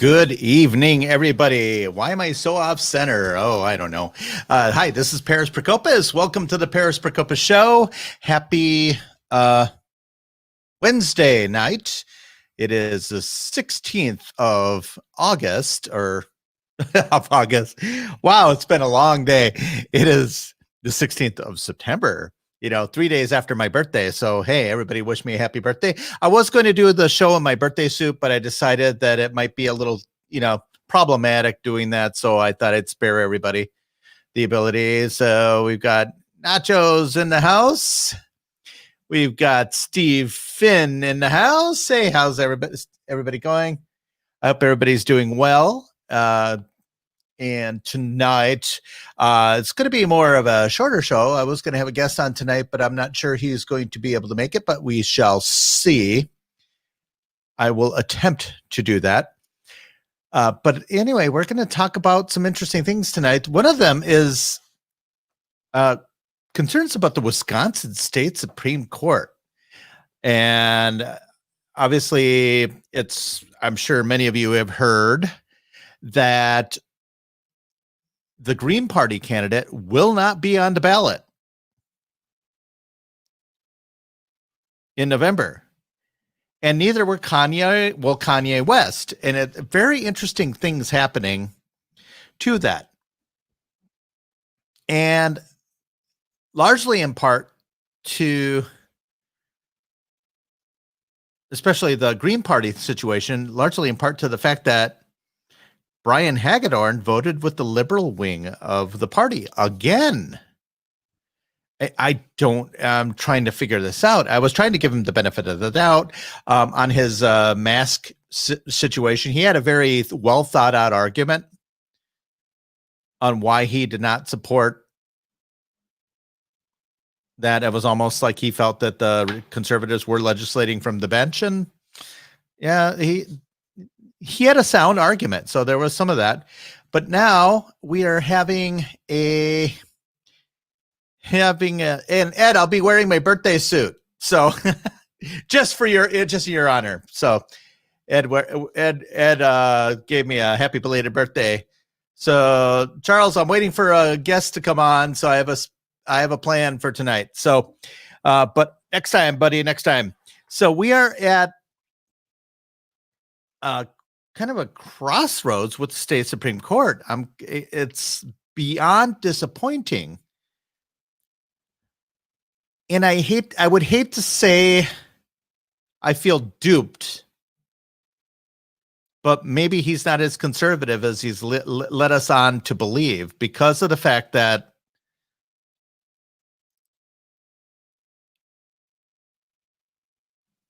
Good evening, everybody. Why am I so off center? Oh, I don't know. Hi, this is Paris Procopis. Welcome to the Paris Procopis Show. Happy Wednesday night. It is the 16th of August, or of August. Wow, it's been a long day. It is the 16th of September. 3 days after my birthday. So, hey, everybody wish me a happy birthday. I was going to do the show in my birthday suit, but I decided that it might be a little, problematic doing that. So I thought I'd spare everybody the ability. So we've got Nachos in the house. We've got Steve Finn in the house. Hey, how's everybody going? I hope everybody's doing well. And tonight, it's going to be more of a shorter show. I was going to have a guest on tonight, but I'm not sure he's going to be able to make it, but we shall see. I will attempt to do that. But anyway, we're going to talk about some interesting things tonight. One of them is concerns about the Wisconsin State Supreme Court. And obviously, I'm sure many of you have heard that the Green Party candidate will not be on the ballot in November. And neither were Kanye West. And very interesting things happening to that. And largely in part to, especially the Green Party situation, largely in part to the fact that Brian Hagedorn voted with the liberal wing of the party again. I'm trying to figure this out. I was trying to give him the benefit of the doubt on his mask situation. He had a very well thought out argument on why he did not support that. It was almost like he felt that the conservatives were legislating from the bench. And yeah, he had a sound argument. So there was some of that. But now we are having and Ed, I'll be wearing my birthday suit. So just your honor. So Ed gave me a happy belated birthday. So Charles, I'm waiting for a guest to come on. So I have a plan for tonight. So, but next time, buddy, next time. So we are at kind of a crossroads with the state Supreme Court. It's beyond disappointing. And I would hate to say I feel duped, but maybe he's not as conservative as he's led us on to believe, because of the fact that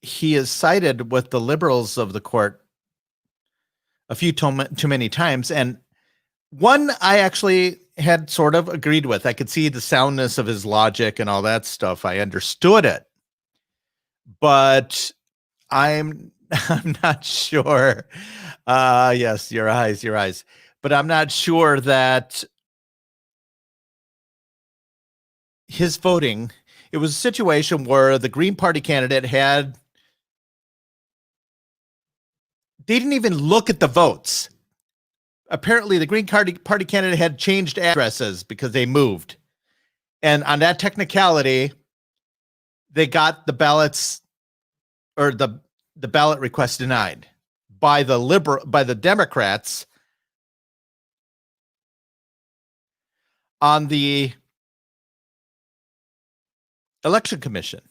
he is sided with the liberals of the court a few too many times. And one I actually had sort of agreed with. I could see the soundness of his logic and all that stuff. I understood it. But I'm not sure. Yes, your eyes. But I'm not sure that his voting, it was a situation where the Green Party candidate they didn't even look at the votes. Apparently, the Green Party candidate had changed addresses because they moved. And on that technicality, they got the ballots or the ballot request denied by the Democrats on the Election Commission.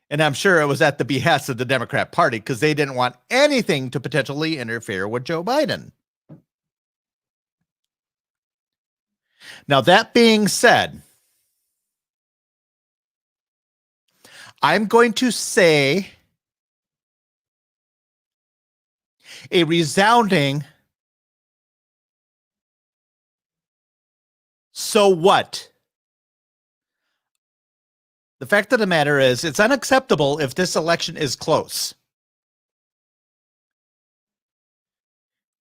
And I'm sure it was at the behest of the Democrat Party because they didn't want anything to potentially interfere with Joe Biden. Now, that being said, I'm going to say a resounding so what? The fact of the matter is, it's unacceptable if this election is close.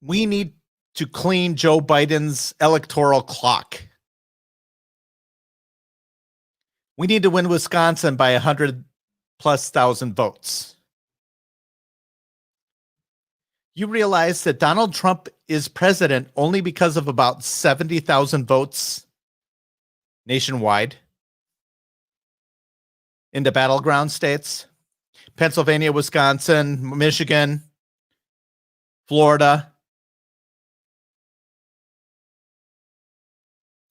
We need to clean Joe Biden's electoral clock. We need to win Wisconsin by 100,000+ votes. You realize that Donald Trump is president only because of about 70,000 votes nationwide in the battleground states? Pennsylvania, Wisconsin, Michigan, Florida,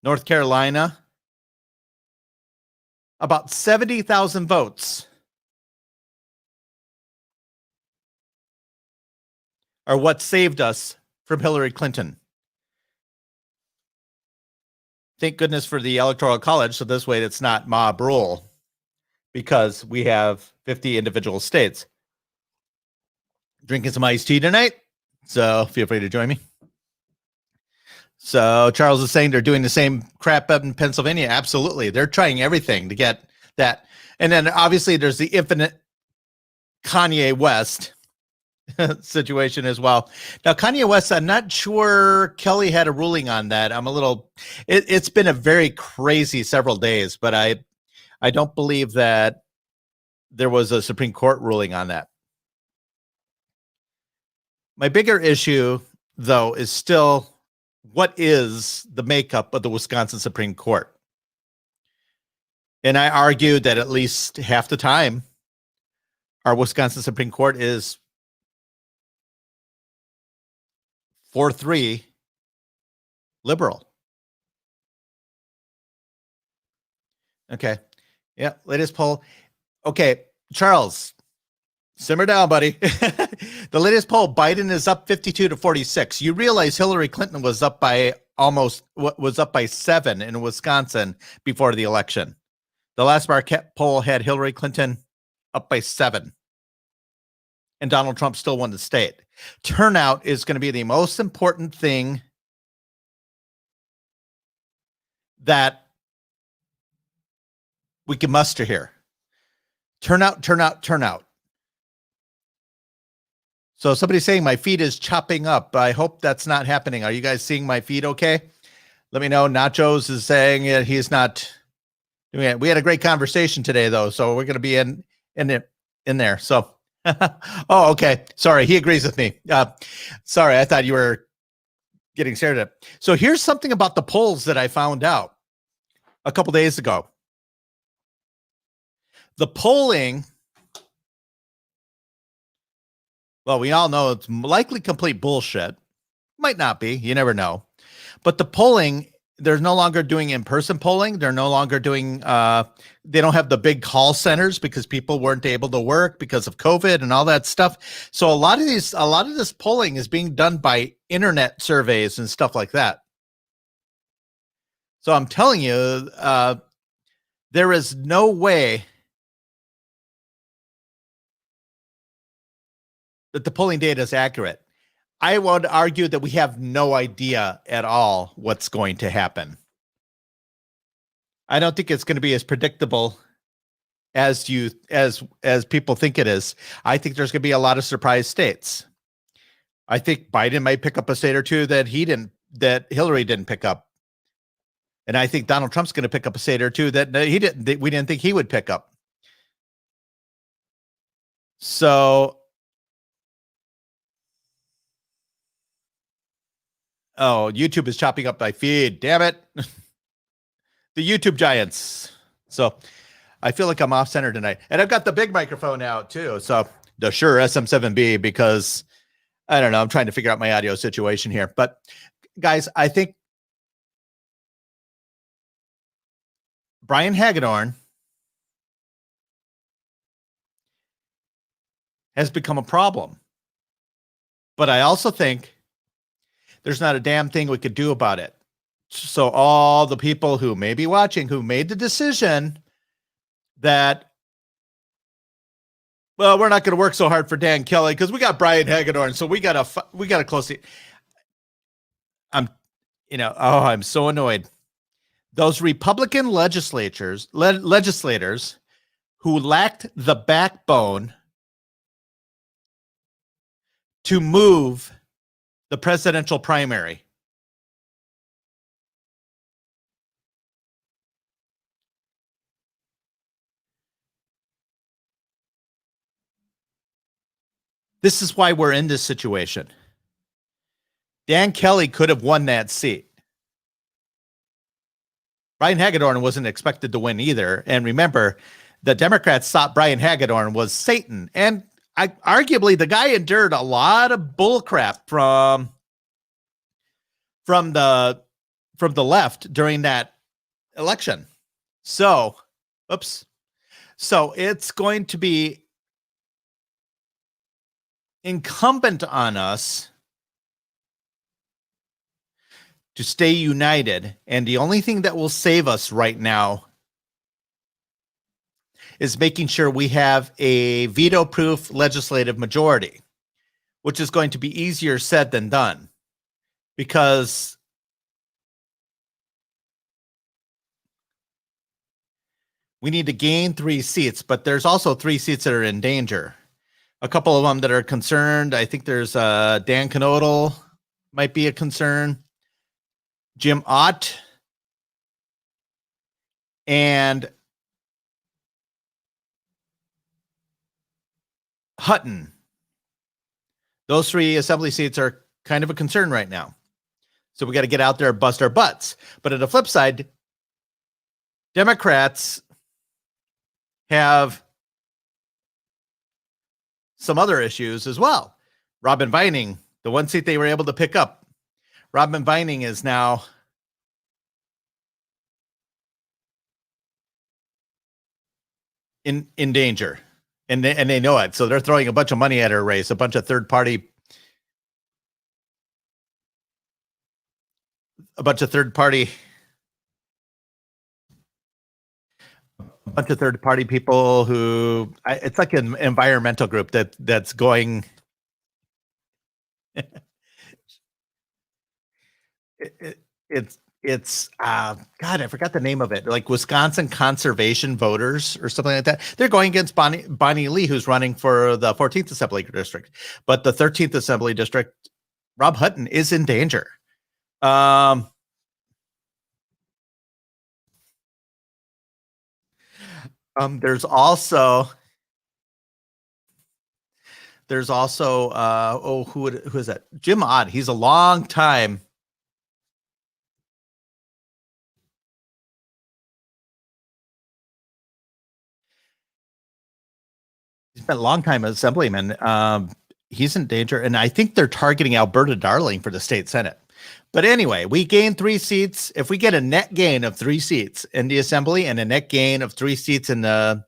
North Carolina. About 70,000 votes are what saved us from Hillary Clinton. Thank goodness for the Electoral College, so this way it's not mob rule, because we have 50 individual states. Drinking some iced tea tonight, so feel free to join me. So Charles is saying they're doing the same crap up in Pennsylvania. Absolutely. They're trying everything to get that. And then obviously there's the infinite Kanye West situation as well. Now, Kanye West, I'm not sure Kelly had a ruling on that. I'm a little, it's been a very crazy several days, but I don't believe that there was a Supreme Court ruling on that. My bigger issue, though, is still what is the makeup of the Wisconsin Supreme Court? And I argued that at least half the time, our Wisconsin Supreme Court is 4-3 liberal. Okay. Yeah, latest poll. Okay, Charles, simmer down, buddy. The latest poll, Biden is up 52-46. You realize Hillary Clinton was up by 7 in Wisconsin before the election. The last Marquette poll had Hillary Clinton up by 7. And Donald Trump still won the state. Turnout is going to be the most important thing that we can muster here. Turnout, turnout, turnout. So somebody's saying my feed is chopping up. I hope that's not happening. Are you guys seeing my feed okay? Let me know. Nachos is saying he's not doing it. We had a great conversation today, though, so we're going to be in there. So, oh, okay. Sorry, he agrees with me. Sorry, I thought you were getting stared at. So here's something about the polls that I found out a couple days ago. The polling, well, we all know it's likely complete bullshit. Might not be. You never know. But the polling, they're no longer doing in-person polling. They're no longer doing, they don't have the big call centers because people weren't able to work because of COVID and all that stuff. So a lot of this polling is being done by internet surveys and stuff like that. So I'm telling you, there is no way that the polling data is accurate. I would argue that we have no idea at all what's going to happen. I don't think it's going to be as predictable as people think it is. I think there's going to be a lot of surprise states. I think Biden might pick up a state or two that Hillary didn't pick up. And I think Donald Trump's going to pick up a state or two that we didn't think he would pick up. So, oh, YouTube is chopping up my feed. Damn it. The YouTube giants. So I feel like I'm off center tonight. And I've got the big microphone out too. So the Shure SM7B, because I don't know, I'm trying to figure out my audio situation here. But guys, I think Brian Hagedorn has become a problem. But I also think there's not a damn thing we could do about it. So all the people who may be watching, who made the decision that, well, we're not going to work so hard for Dan Kelly because we got Brian Hagedorn, so we got to close it. I'm so annoyed. Those Republican legislators who lacked the backbone to move the presidential primary. This is why we're in this situation. Dan Kelly could have won that seat. Brian Hagedorn wasn't expected to win either. And remember, the Democrats thought Brian Hagedorn was Satan. And arguably, the guy endured a lot of bullcrap from the left during that election. So it's going to be incumbent on us to stay united. And the only thing that will save us right now is making sure we have a veto-proof legislative majority, which is going to be easier said than done, because we need to gain 3 seats, but there's also 3 seats that are in danger. A couple of them that are concerned. I think there's Dan Knodel might be a concern. Jim Ott and Hutton. Those 3 assembly seats are kind of a concern right now. So we got to get out there and bust our butts. But on the flip side, Democrats have some other issues as well. Robin Vining, the 1 seat they were able to pick up, Robin Vining is now in danger, and they know it. So they're throwing a bunch of money at her race, a bunch of third party people who it's like an environmental group that's going. It's God, I forgot the name of it. Like Wisconsin Conservation Voters or something like that. They're going against Bonnie Lee, who's running for the 14th Assembly District, but the 13th Assembly District, Rob Hutton is in danger. There's also who is that? Jim Ott. He's a long time. He's been a long time assemblyman. He's in danger, and I think they're targeting Alberta Darling for the state Senate. But anyway, we gain 3 seats. If we get a net gain of 3 seats in the assembly and a net gain of 3 seats in the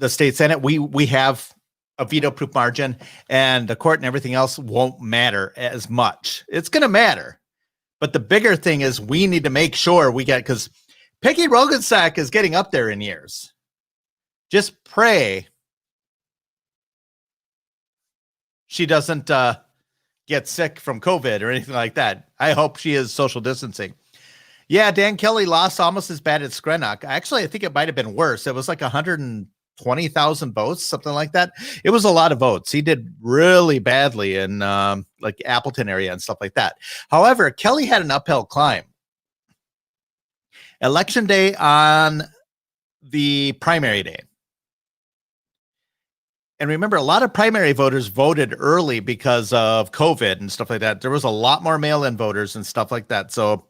state Senate, we have a veto-proof margin, and the court and everything else won't matter as much. It's going to matter, but the bigger thing is we need to make sure we get, because Peggy Rogensack is getting up there in years. Just pray she doesn't get sick from COVID or anything like that. I hope she is social distancing. Yeah, Dan Kelly lost almost as bad as Skrenak. Actually, I think it might have been worse. It was like 120,000 votes, something like that. It was a lot of votes. He did really badly in like Appleton area and stuff like that. However, Kelly had an uphill climb. Election day on the primary day. And remember, a lot of primary voters voted early because of COVID and stuff like that. There was a lot more mail-in voters and stuff like that. So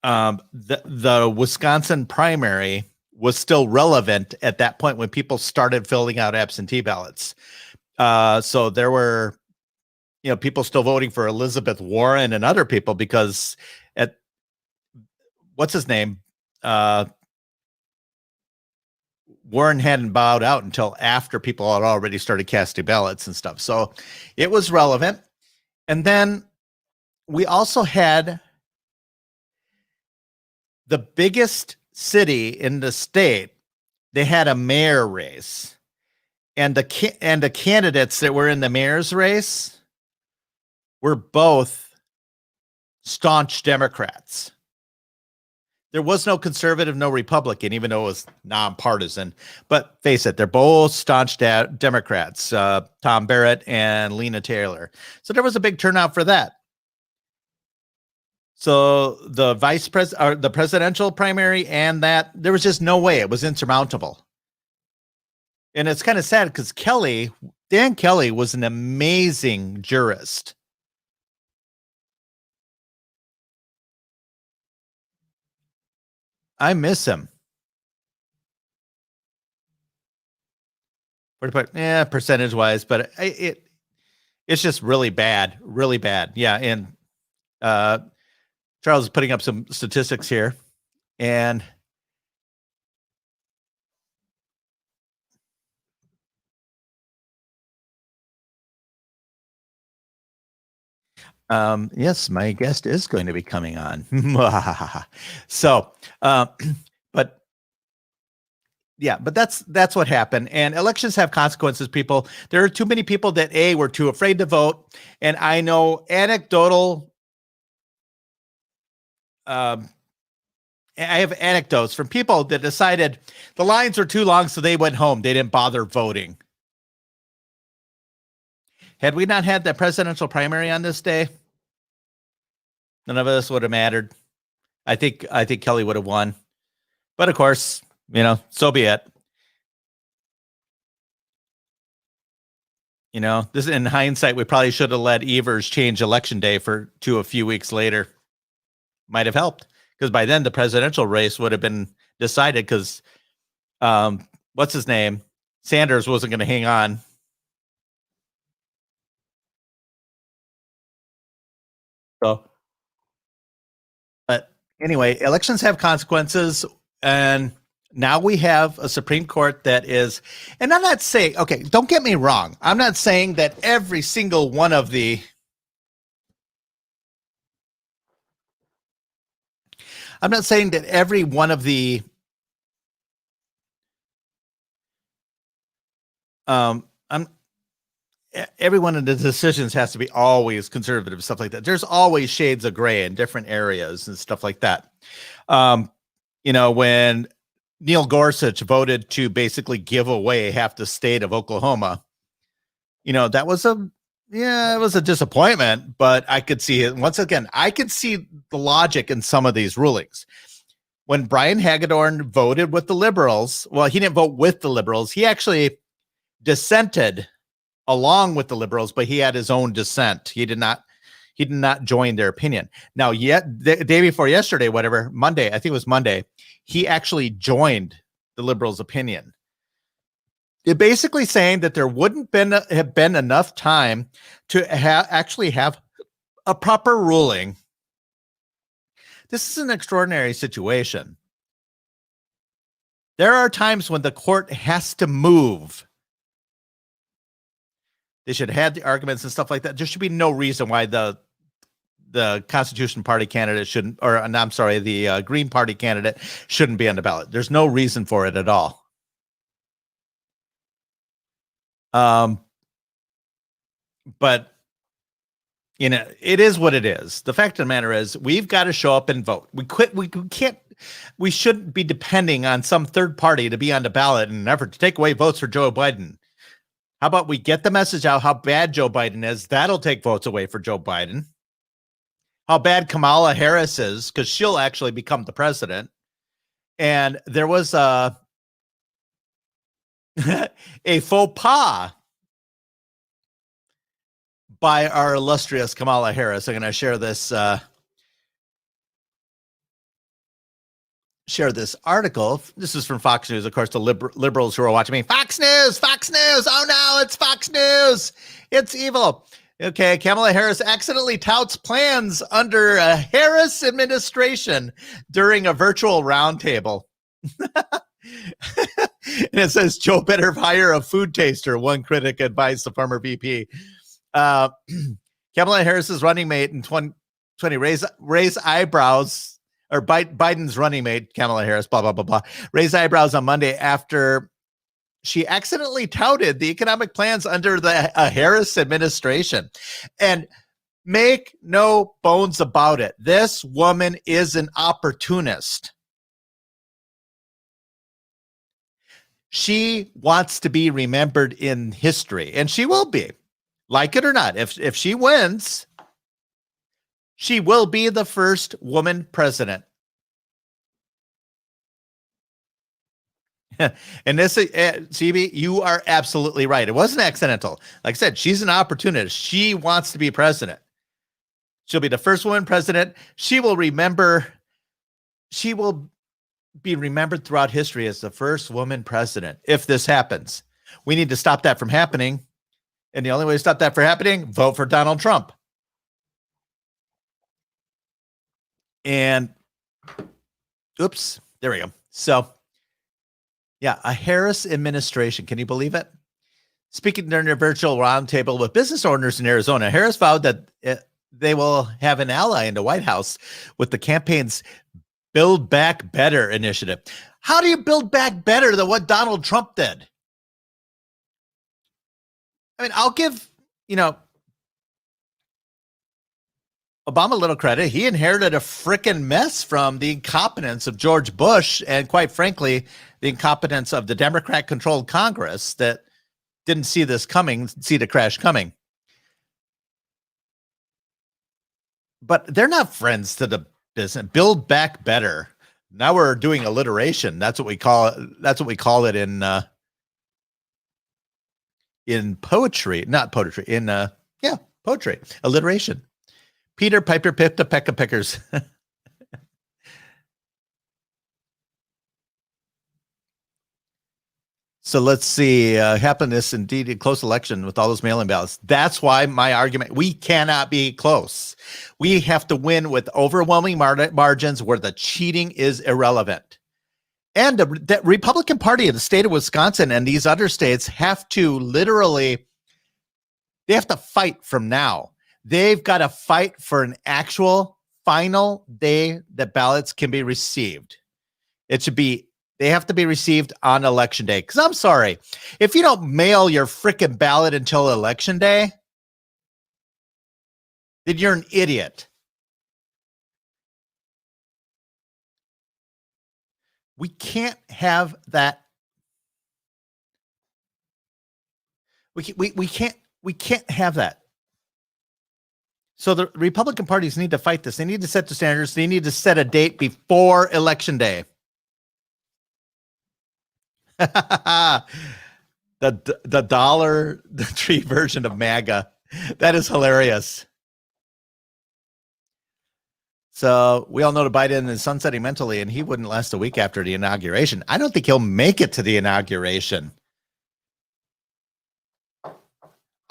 the Wisconsin primary was still relevant at that point when people started filling out absentee ballots. So there were, people still voting for Elizabeth Warren and other people because what's his name? Warren hadn't bowed out until after people had already started casting ballots and stuff. So it was relevant. And then we also had the biggest city in the state. They had a mayor race, and the candidates that were in the mayor's race were both staunch Democrats. There was no conservative, no Republican, even though it was nonpartisan. But face it, they're both staunch Democrats, Tom Barrett and Lena Taylor. So there was a big turnout for that. So the the presidential primary and that, there was just no way. It was insurmountable. And it's kind of sad because Dan Kelly was an amazing jurist. I miss him. Percentage wise, but it's just really bad, really bad. Yeah, and Charles is putting up some statistics here, and yes, my guest is going to be coming on. So, but yeah, but that's what happened. And elections have consequences, people. There are too many people that were too afraid to vote. And I know anecdotal. I have anecdotes from people that decided the lines were too long, so they went home. They didn't bother voting. Had we not had the presidential primary on this day, none of us would have mattered. I think Kelly would have won. But of course, so be it. This in hindsight, we probably should have let Evers change election day to a few weeks later. Might have helped, because by then the presidential race would have been decided, because what's his name? Sanders wasn't going to hang on. So, but anyway, elections have consequences, and now we have a Supreme Court that is, and I'm not saying, okay, don't get me wrong. I'm not saying that every single one of the, I'm not saying that every one of the, every one of the decisions has to be always conservative, stuff like that. There's always shades of gray in different areas and stuff like that. When Neil Gorsuch voted to basically give away half the state of Oklahoma, that was it was a disappointment, but I could see it. Once again, I could see the logic in some of these rulings. When Brian Hagedorn voted with the liberals, well, he didn't vote with the liberals. He actually dissented along with the liberals, but he had his own dissent. He did not join their opinion. Now, the day before yesterday, Monday, I think it was Monday, he actually joined the liberals' opinion. They're basically saying that there wouldn't have been enough time to actually have a proper ruling. This is an extraordinary situation. There are times when the court has to move. They should have had the arguments and stuff like that. There should be no reason why the Constitution Party candidate shouldn't, or I'm sorry, the Green Party candidate shouldn't be on the ballot. There's no reason for it at all. But it is what it is. The fact of the matter is, we've got to show up and vote. We shouldn't be depending on some third party to be on the ballot in an effort to take away votes for Joe Biden. How about we get the message out how bad Joe Biden is? That'll take votes away for Joe Biden. How bad Kamala Harris is, because she'll actually become the president. And there was a faux pas by our illustrious Kamala Harris. I'm going to share this article. This is from Fox News. Of course, the liberals who are watching me, Fox News. Oh no, it's Fox News. It's evil. Okay, Kamala Harris accidentally touts plans under a Harris administration during a virtual roundtable. And it says, Joe better hire a food taster, one critic advised the former VP. Kamala Harris's running mate in 2020 raise eyebrows, or Biden's running mate, Kamala Harris, blah, blah, blah, blah, raised eyebrows on Monday after she accidentally touted the economic plans under the Harris administration. And make no bones about it, this woman is an opportunist. She wants to be remembered in history, and she will be, like it or not. If she wins, she will be the first woman president. And this, CB, you are absolutely right. It wasn't accidental. Like I said, she's an opportunist. She wants to be president. She'll be the first woman president. She will be remembered throughout history as the first woman president. If this happens, we need to stop that from happening. And the only way to stop that from happening, vote for Donald Trump. And oops, there we go. So yeah, a Harris administration. Can you believe it? Speaking during a virtual roundtable with business owners in Arizona, Harris vowed that they will have an ally in the White House with the campaign's Build Back Better initiative. How do you build back better than what Donald Trump did? I mean, I'll give, Obama a little credit. He inherited a freaking mess from the incompetence of George Bush and, quite frankly, the incompetence of the Democrat-controlled Congress that didn't see this coming, see the crash coming. But they're not friends to the business. Build Back Better. Now we're doing alliteration. That's what we call it. That's what we call it in poetry, not poetry, poetry, alliteration. Peter Piper picked the peck of pickers. So let's see. Happened this indeed a close election with all those mail-in ballots. That's why my argument, we cannot be close. We have to win with overwhelming margins where the cheating is irrelevant. And the Republican Party of the state of Wisconsin and these other states have to literally, they have to fight from now. They've got to fight for an actual final day that ballots can be received. It should be, they have to be received on election day. Because I'm sorry, if you don't mail your freaking ballot until election day, then you're an idiot. We can't have that. We can't have that. So the Republican parties need to fight this. They need to set the standards. They need to set a date before election day. the Dollar Tree version of MAGA. That is hilarious. So we all know that Biden is sunsetting mentally, and he wouldn't last a week after the inauguration. I don't think he'll make it to the inauguration.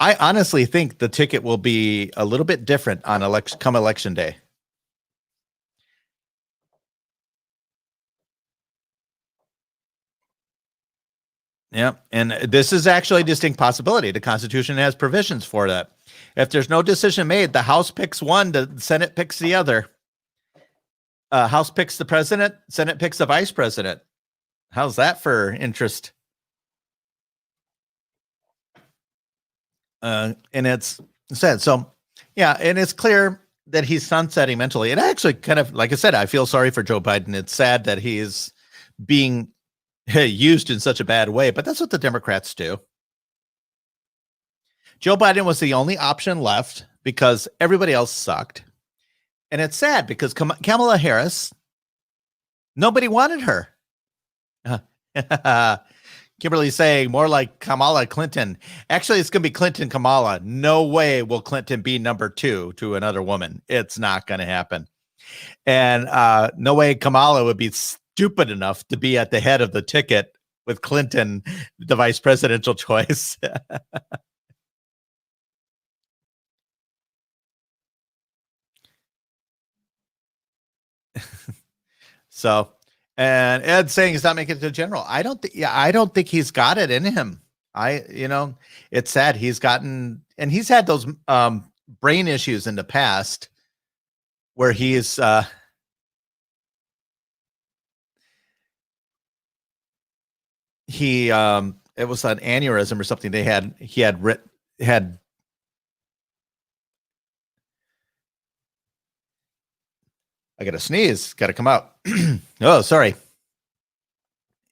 I honestly think the ticket will be a little bit different on election day. Yeah, and this is actually a distinct possibility. The Constitution has provisions for that. If there's no decision made, the House picks one, the Senate picks the other. House picks the president, Senate picks the vice president. How's that for interest? And it's said, so yeah, and it's clear that he's sunsetting mentally. And actually kind of, like I said, I feel sorry for Joe Biden. It's sad that he is being used in such a bad way, but that's what the Democrats do. Joe Biden was the only option left because everybody else sucked. And it's sad because Kamala Harris, nobody wanted her. Kimberly saying more like Kamala Clinton. Actually, it's going to be Clinton Kamala. No way will Clinton be number 2 to another woman. It's not going to happen. And no way Kamala would be stupid enough to be at the head of the ticket with Clinton, the vice presidential choice. So, and Ed saying he's not making it to general. I don't think he's got it in him. It's sad he's gotten, and he's had those brain issues in the past where he's it was an aneurysm or something he had I got to sneeze. Got to come out. Oh, sorry.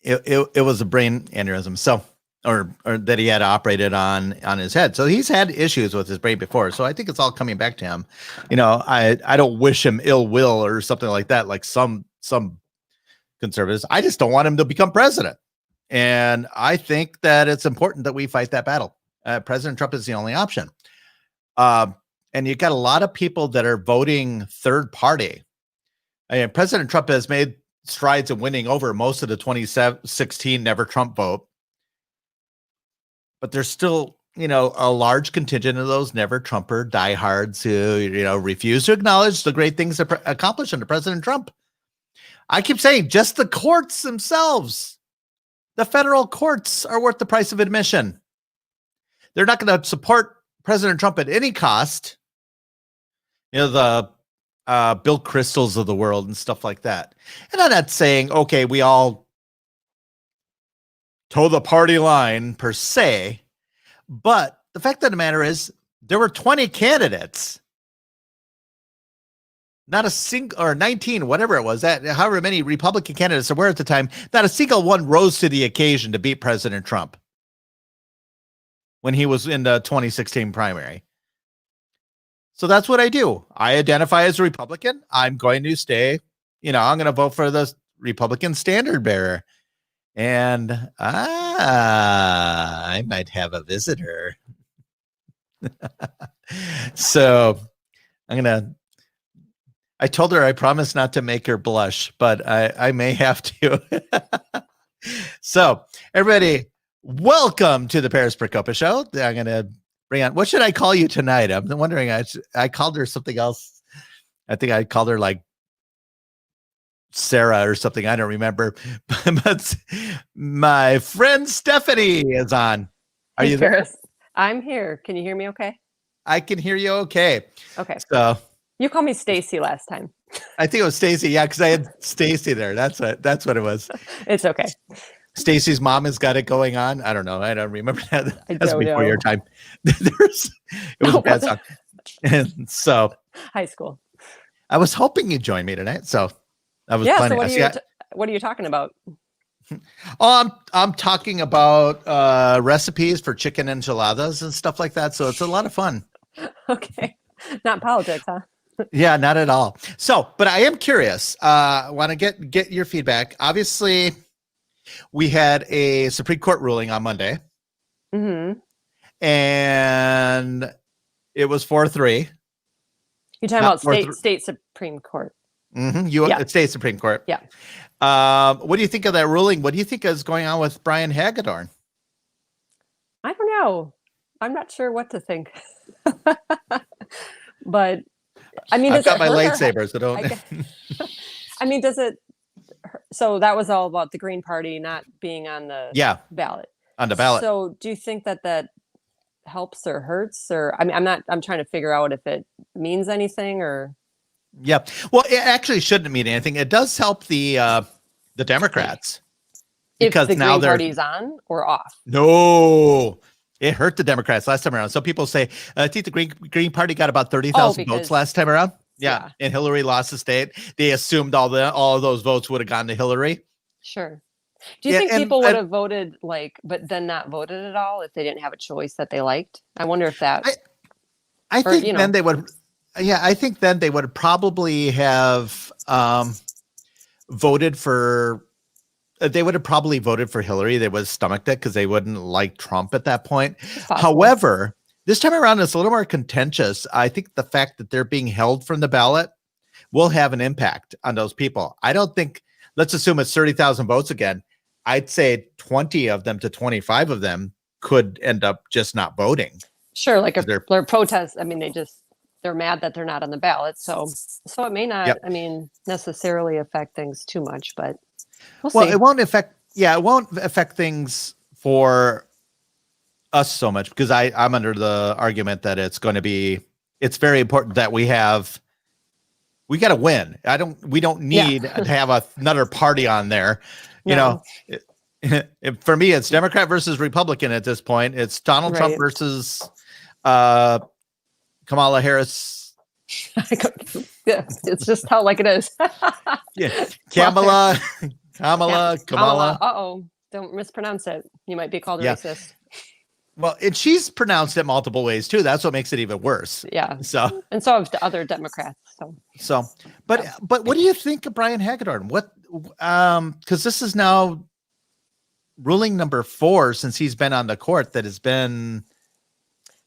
It was a brain aneurysm. So, or that he had operated on his head. So he's had issues with his brain before. So I think it's all coming back to him. I don't wish him ill will or something like that. Like some conservatives. I just don't want him to become president. And I think that it's important that we fight that battle. President Trump is the only option. And you've got a lot of people that are voting third party. I mean, President Trump has made strides in winning over most of the 2016 Never Trump vote. But there's still, a large contingent of those Never Trumper diehards who, refuse to acknowledge the great things that accomplished under President Trump. I keep saying just the courts themselves, the federal courts are worth the price of admission. They're not going to support President Trump at any cost. The Bill Crystals of the world and stuff like that. And I'm not saying, okay, we all toe the party line per se, but the fact of the matter is there were 20 candidates. Not a single, or 19, whatever it was, that however many Republican candidates there were at the time, not a single one rose to the occasion to beat President Trump when he was in the 2016 primary. So that's what I do. I identify as a Republican. I'm going to stay, I'm going to vote for the Republican standard bearer. And I might have a visitor. So I told her I promised not to make her blush, but I may have to. So everybody, welcome to the Paris Procopis Show. I'm going to bring on, what should I call you tonight? I'm wondering, I called her something else. I think I called her like Sarah or something. I don't remember. But my friend Stephanie is on. Are you there? Paris, I'm here. Can you hear me okay? I can hear you okay. Okay. So you called me Stacy last time. I think it was Stacy. Yeah, because I had Stacy there. That's what it was. It's okay. Stacy's mom has got it going on. I don't know. I don't remember that. That's before your time. It was a bad song. And so high school. I was hoping you'd join me tonight. So I was planning. So what are you talking about? I'm talking about recipes for chicken enchiladas and stuff like that. So it's a lot of fun. Okay. Not politics, huh? Yeah, not at all. So, but I am curious. I want to get your feedback. Obviously, we had a Supreme Court ruling on Monday. Mm-hmm. And it was 4-3. You're talking about state Supreme Court. Mm-hmm. State Supreme Court. Yeah. What do you think of that ruling? What do you think is going on with Brian Hagedorn? I don't know. I'm not sure what to think. But I mean, I've got my lightsabers. So don't. I mean, does it? So that was all about the Green Party not being on the ballot. On the ballot. So do you think that helps or hurts? Or I mean, I'm trying to figure out if it means anything or. Yeah. Well, it actually shouldn't mean anything. It does help the Democrats. Because if the Green Party's on or off. No. It hurt the Democrats last time around. Some people say, I think the Green Party got about 30,000 votes last time around. Yeah. And Hillary lost the state. They assumed all of those votes would have gone to Hillary. Sure. Do you think people would have voted but then not voted at all if they didn't have a choice that they liked? I wonder if that. I think then they would. Yeah, I think then they would probably have voted for. They would have probably voted for Hillary. They would have stomached it because they wouldn't like Trump at that point. However, this time around, it's a little more contentious. I think the fact that they're being held from the ballot will have an impact on those people. I don't think, let's assume it's 30,000 votes again. I'd say 20 of them to 25 of them could end up just not voting. Sure, like they're protests. I mean, they're mad that they're not on the ballot. So it may not, I mean, necessarily affect things too much, but we'll see. It won't affect things for us so much because I'm under the argument that it's very important that we got to win. We don't need to have another party on there. No. For me, it's Democrat versus Republican at this point. It's Donald Trump versus Kamala Harris. Yeah, it's just how like it is. Yeah. Kamala. Don't mispronounce it. You might be called a racist. Well, and she's pronounced it multiple ways too. That's what makes it even worse. Yeah. So have the other Democrats. But what do you think of Brian Hagedorn? What because this is now ruling number 4 since he's been on the court that has been.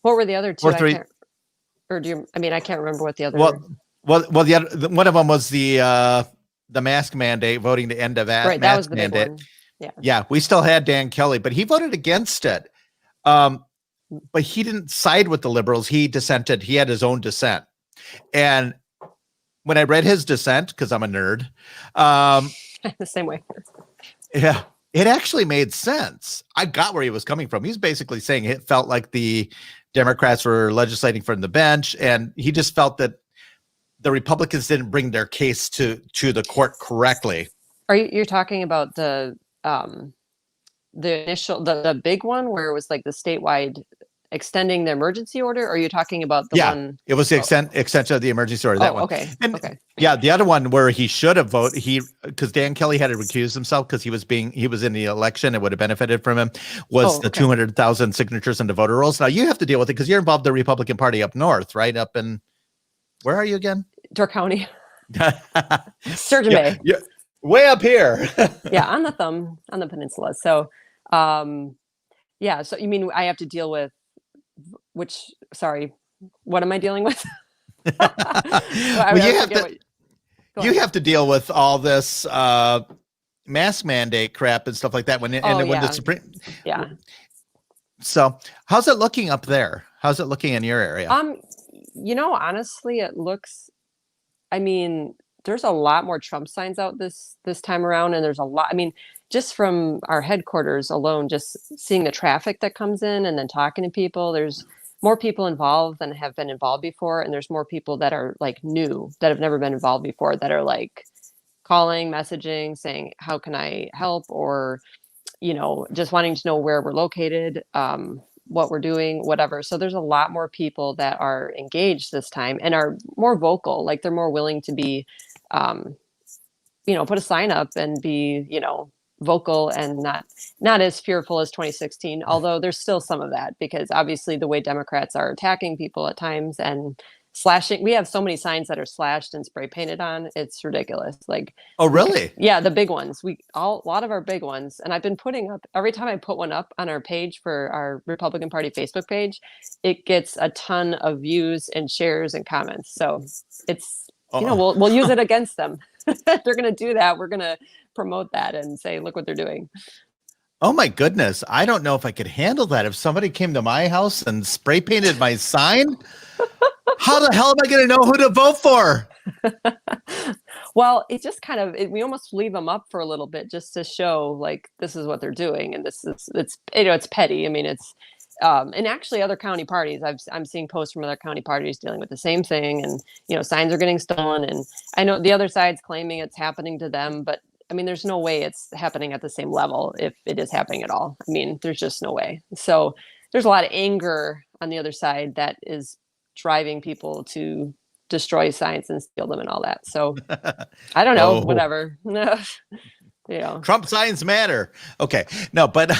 What were the other two? Or 3. I can't remember what the other. Well, the other one of them was the mask mandate, voting to end the right, that was the mandate. Big one. Yeah, we still had Dan Kelly, but he voted against it. But he didn't side with the liberals. He dissented. He had his own dissent. And when I read his dissent, because I'm a nerd, the same way. Yeah, it actually made sense. I got where he was coming from. He's basically saying it felt like the Democrats were legislating from the bench, and he just felt that the Republicans didn't bring their case to the court correctly. You're talking about the initial, the big one where it was like the statewide extending the emergency order? Or are you talking about the one? It was the extension of the emergency order. That one. Okay. And okay. Yeah, the other one where he should have voted, because Dan Kelly had to recuse himself because he was in the election. It would have benefited from him. Was the 200,000 signatures into voter rolls. Now you have to deal with it because you're involved in the Republican Party up north, right? Up in, where are you again? Door County. Sturgeon Bay. Yeah, way up here. Yeah, on the peninsula. So, so you mean I have to deal with what am I dealing with? You have to deal with all this mask mandate crap and stuff like that when the Supreme. Yeah. So how's it looking up there? How's it looking in your area? Honestly, it looks, there's a lot more Trump signs out this time around. And there's a lot, just from our headquarters alone, just seeing the traffic that comes in and then talking to people, there's more people involved than have been involved before. And there's more people that are like new, that have never been involved before, that are like calling, messaging, saying, how can I help? Or, just wanting to know where we're located, what we're doing, whatever. So there's a lot more people that are engaged this time and are more vocal. Like they're more willing to be, put a sign up and be, vocal and not as fearful as 2016, although there's still some of that, because obviously the way Democrats are attacking people at times and slashing, we have so many signs that are slashed and spray painted on, it's ridiculous. Like, oh really? Yeah, the big ones, a lot of our big ones, and I've been putting up, every time I put one up on our page for our Republican Party Facebook page, it gets a ton of views and shares and comments. So it's we'll use it against them. They're going to do that. We're going to promote that and say, look what they're doing. Oh my goodness. I don't know if I could handle that. If somebody came to my house and spray painted my sign, how the hell am I going to know who to vote for? Well, it just we almost leave them up for a little bit just to show like, this is what they're doing. And it's petty. It's, and actually other county parties, I'm seeing posts from other county parties dealing with the same thing. And, signs are getting stolen. And I know the other side's claiming it's happening to them, but there's no way it's happening at the same level if it is happening at all. There's just no way. So there's a lot of anger on the other side that is driving people to destroy signs and steal them and all that. So I don't know, whatever. Trump signs matter. Okay. No, but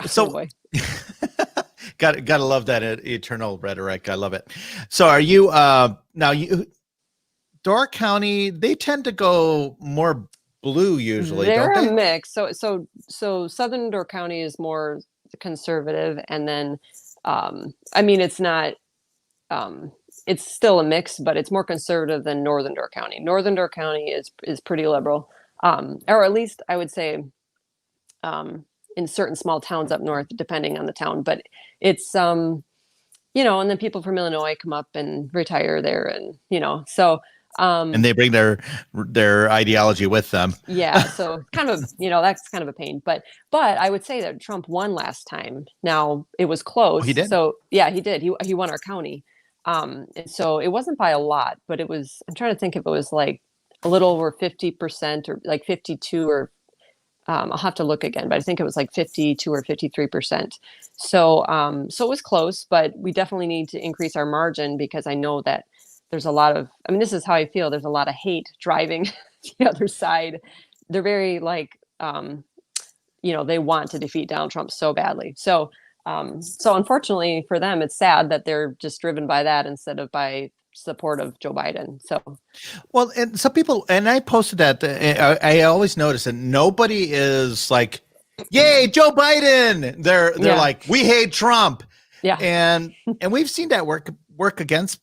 so gotta love that eternal rhetoric. I love it. So are you Door County, they tend to go more blue usually. They're don't they? A mix. So Southern Door County is more conservative, and then it's not it's still a mix, but it's more conservative than Northern Door County. Northern Door County is pretty liberal, or at least I would say in certain small towns up north, depending on the town. But it's and then people from Illinois come up and retire there, and so. And they bring their ideology with them. Yeah, so kind of, that's kind of a pain. But I would say that Trump won last time. Now it was close. Oh, he did? So yeah, he did. He won our county. And so it wasn't by a lot, but it was. I'm trying to think if it was like a little over 50% or like 52 or. I'll have to look again, but I think it was like 52 or 53%. So so it was close, but we definitely need to increase our margin, because I know that. There's a lot of, this is how I feel. There's a lot of hate driving the other side. They're very like, they want to defeat Donald Trump so badly. So unfortunately for them, it's sad that they're just driven by that instead of by support of Joe Biden. So, well, and some people, and I posted that, I always notice that nobody is like yay, Joe Biden. They're Yeah. like, we hate Trump. Yeah. And we've seen that work against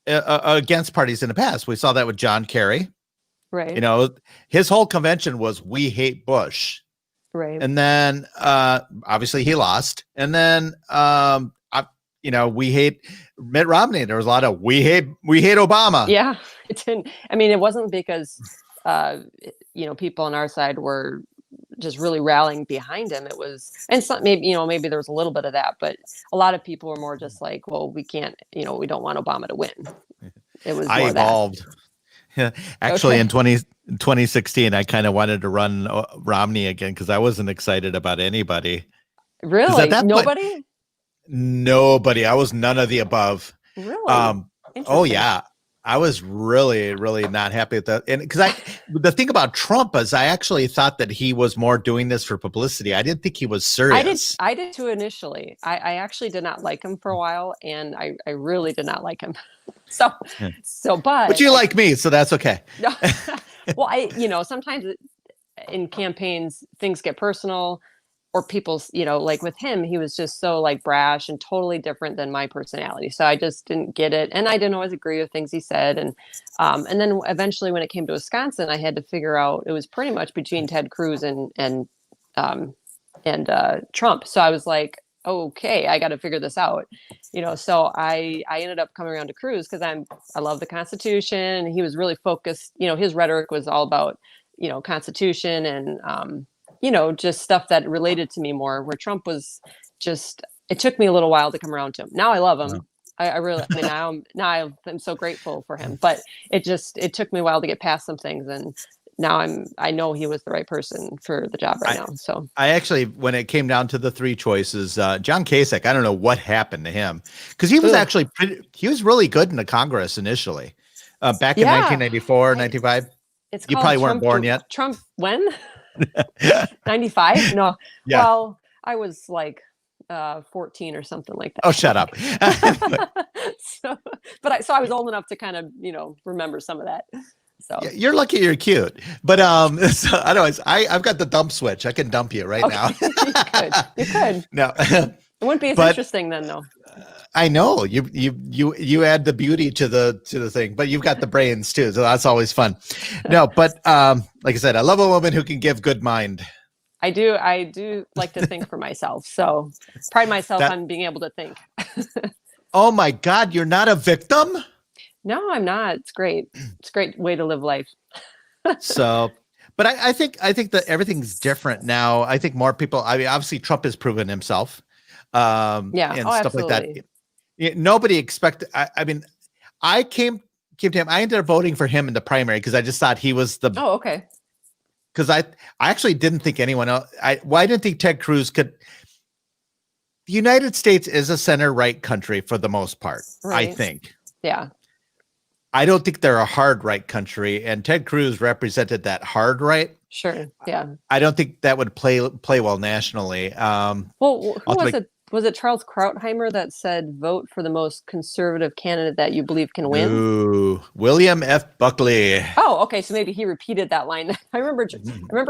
parties in the past. We saw that with John Kerry. Right. His whole convention was we hate Bush. Right. And then obviously he lost. And then we hate Mitt Romney. There was a lot of we hate Obama. Yeah. It didn't. I mean, it wasn't because people on our side were just really rallying behind him. It was, and some, maybe there was a little bit of that, but a lot of people were more just like, well, we can't, we don't want Obama to win. It was more I evolved. Actually, in 2016, I kind of wanted to run Romney again because I wasn't excited about anybody. Really? Nobody? Nobody. I was none of the above. Really? Oh yeah. I was really, really not happy with that. And because the thing about Trump is I actually thought that he was more doing this for publicity. I didn't think he was serious. I did too initially. I actually did not like him for a while, and I really did not like him. But you like me, so that's okay. Well, sometimes in campaigns things get personal, or people's, like with him, he was just so like brash and totally different than my personality. So I just didn't get it. And I didn't always agree with things he said. And then eventually when it came to Wisconsin, I had to figure out, it was pretty much between Ted Cruz and Trump. So I was like, okay, I got to figure this out, so I ended up coming around to Cruz because I love the Constitution. And he was really focused, his rhetoric was all about, Constitution and, just stuff that related to me more, where Trump was just, it took me a little while to come around to him. Now I love him. I really, now I'm so grateful for him, but it took me a while to get past some things. And now I know he was the right person for the job right now. So I actually, when it came down to the three choices, John Kasich, I don't know what happened to him because he was actually he was really good in the Congress initially, back in 1994, 95. You probably weren't born yet. Trump when? 95? No. Yeah. Well, I was like 14 or something like that. Oh, shut up. So I was old enough to kind of, remember some of that. So yeah, you're lucky you're cute. But so otherwise I've got the dump switch. I can dump you right now. You could. No. It wouldn't be as interesting then though. I know you add the beauty to the thing, but you've got the brains too, so that's always fun. No, but like I said, I love a woman who can give good mind. I do like to think for myself, so pride myself on being able to think. Oh my God, you're not a victim? No, I'm not. It's great. It's a great way to live life. So, but I think that everything's different now. I think more people. I mean, obviously Trump has proven himself. And stuff absolutely. like that. Nobody expected. I mean, I came to him. I ended up voting for him in the primary because I just thought he was the. Oh, okay. Because I actually didn't think anyone else. I didn't think Ted Cruz could. The United States is a center right country for the most part. Right. I think. Yeah. I don't think they're a hard right country, and Ted Cruz represented that hard right. Sure. Yeah. I don't think that would play well nationally. Well, who was it? Was it Charles Krautheimer that said, "Vote for the most conservative candidate that you believe can win"? Ooh, William F. Buckley. Oh, okay. So maybe he repeated that line. I remember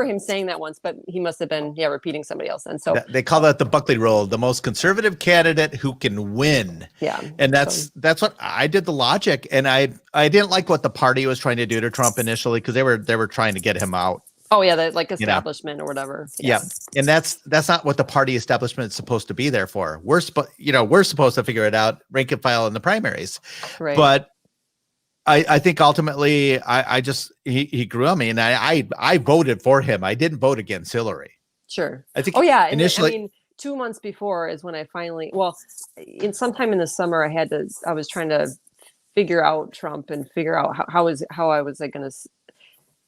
him saying that once, but he must have been repeating somebody else. And so they call that the Buckley rule: the most conservative candidate who can win. Yeah, and that's what I did. The logic, and I didn't like what the party was trying to do to Trump initially because they were trying to get him out. Oh yeah, the like establishment or whatever. Yeah, and that's not what the party establishment is supposed to be there for. We're supposed to figure it out, rank and file in the primaries. Right. But I think ultimately he grew on me, and I voted for him. I didn't vote against Hillary. Sure. I think. Oh yeah, initially. I mean, 2 months before is when I finally. Well, sometime in the summer, I was trying to figure out Trump and figure out how I was like going to.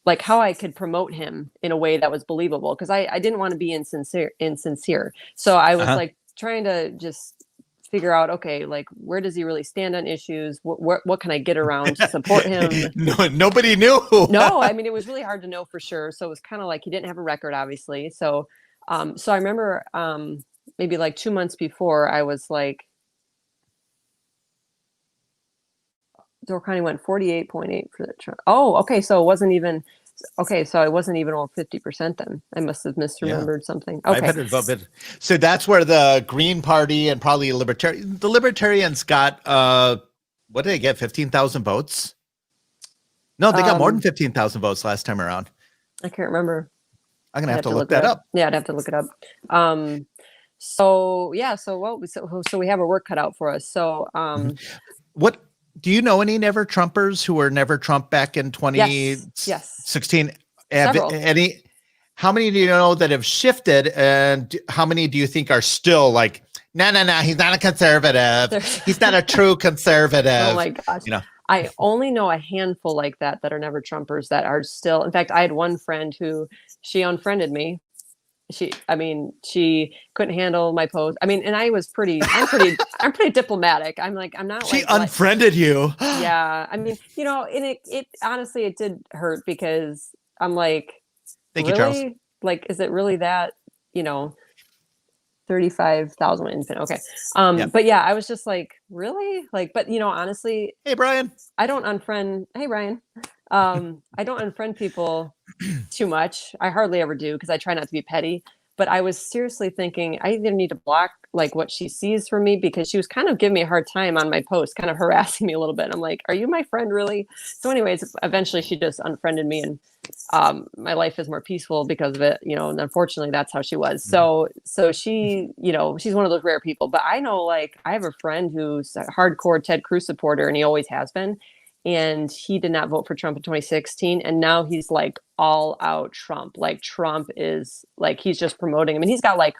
Like how I could promote him in a way that was believable, because I didn't want to be insincere. So I was like trying to just figure out, okay, like where does he really stand on issues? What can I get around to support him? Nobody knew. No, I mean, it was really hard to know for sure. So it was kind of like he didn't have a record, obviously. So I remember maybe like 2 months before, I was like, Door County went 48.8 for the Trump. Oh, okay. So it wasn't even. Okay, so I wasn't even all 50% then. I must have Yeah. misremembered something. I've Okay. had it voted. So that's where the Green Party and probably the Libertarians got what did they get? 15,000 votes? No, they got more than 15,000 votes last time around. I can't remember. I'm gonna I'd have to look that up. Yeah, I'd have to look it up. So yeah, so we have our work cut out for us. So What do you know any never Trumpers who were never Trump back in 2016? Several. How many do you know that have shifted, and how many do you think are still like, no, he's not a conservative. He's not a true conservative. Oh my gosh. I only know a handful like that are never Trumpers that are still. In fact, I had one friend who she unfriended me. She couldn't handle my post. I mean, and I'm pretty diplomatic. I'm not. She unfriended you. Yeah. I mean, and it honestly, it did hurt because I'm like, thank really? you, Charles. Like, is it really that, 35,000 infant. Okay. But yeah, I was just like, really? Like, but honestly, hey, Brian, I don't unfriend. Hey, Brian. I don't unfriend people too much. I hardly ever do because I try not to be petty. But I was seriously thinking I either need to block like what she sees from me, because she was kind of giving me a hard time on my post, kind of harassing me a little bit. And I'm like, are you my friend really? So anyways, eventually she just unfriended me, and my life is more peaceful because of it, and unfortunately that's how she was. So she, she's one of those rare people. But I know, like, I have a friend who's a hardcore Ted Cruz supporter, and he always has been. And he did not vote for Trump in 2016. And now he's like all out Trump. Like, Trump is like, he's just promoting him. And he's got like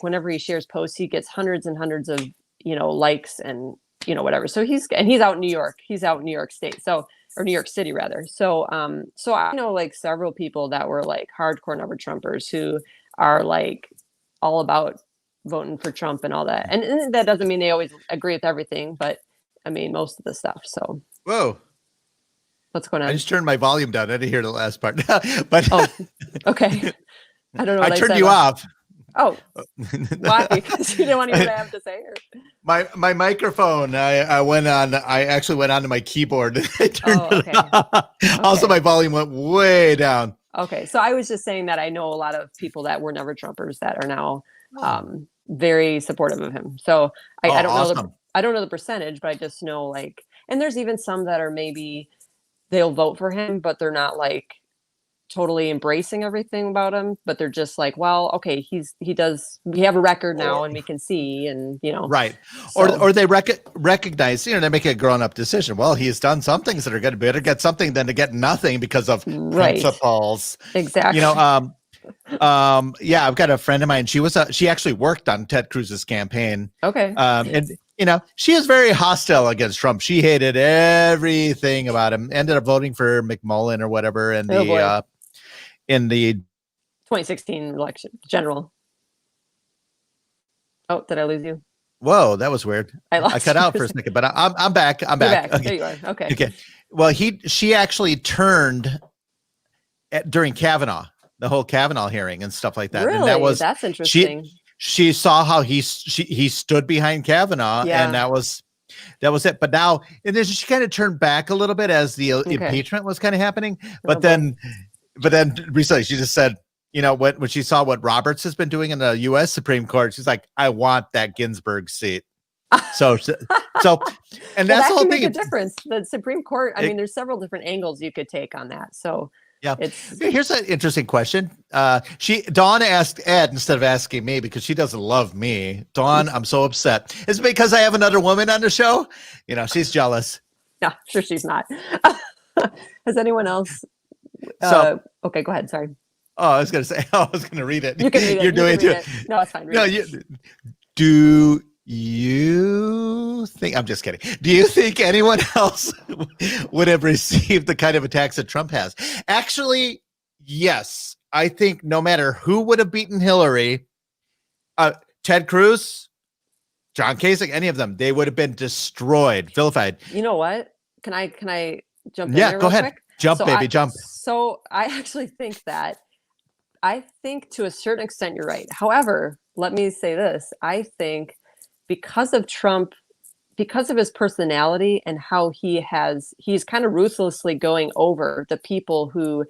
whenever he shares posts, he gets hundreds and hundreds of, likes and, whatever. So he's out in New York. He's out in New York State. So, or New York City rather. So I know like several people that were like hardcore never Trumpers who are like all about voting for Trump and all that. And that doesn't mean they always agree with everything, but I mean, most of the stuff. So, whoa, what's going on? I just turned my volume down. I didn't hear the last part, but okay. I don't know. I turned you off. Oh, why? Because you didn't want to hear what I have to say? Or? My microphone. I actually went onto my keyboard. And I turned it off. Okay. Also, my volume went way down. Okay, so I was just saying that I know a lot of people that were never Trumpers that are now very supportive of him. So I don't know. I don't know the percentage, but I just know like, and there's even some that are maybe they'll vote for him, but they're not like totally embracing everything about him, but they're just like, well, okay, we have a record now and we can see, and right. So. Or they recognize, they make a grown up decision. Well, he's done some things that are going to better get something than to get nothing because of principles. Exactly. Yeah, I've got a friend of mine. She actually worked on Ted Cruz's campaign. Okay. And she is very hostile against Trump. She hated everything about him. Ended up voting for McMullen or whatever in the 2016 election general. Oh, did I lose you? Whoa, that was weird. I cut out for a second, but I'm back. I'm back. Okay. There you are. Okay. Well, she actually turned during Kavanaugh, the whole Kavanaugh hearing and stuff like that. Really? And that's interesting. She saw how he stood behind Kavanaugh, and that was it. But now, and then she kind of turned back a little bit as the impeachment was kind of happening. But then recently she just said, when she saw what Roberts has been doing in the U.S. Supreme Court, she's like, I want that Ginsburg seat. So, and that's the whole thing. Make a difference. The Supreme Court. I mean, there's several different angles you could take on that. So. Yeah. Here's an interesting question. Dawn asked Ed instead of asking me because she doesn't love me. Dawn, I'm so upset. Is it because I have another woman on the show? She's jealous. No, sure she's not. Has anyone else? Okay, go ahead. Sorry. Oh, I was going to say, I was going to read it. You can read it. You're doing it too. No, it's fine. Do you think, I'm just kidding. Do you think anyone else would have received the kind of attacks that Trump has? Actually, yes. I think no matter who would have beaten Hillary, Ted Cruz, John Kasich, any of them, they would have been destroyed, vilified. You know what? Can I jump in? Yeah, go ahead. Quick? Jump, baby, jump. So I actually think to a certain extent you're right. However, let me say this. I think because of Trump because of his personality and how he's kind of ruthlessly going over the people who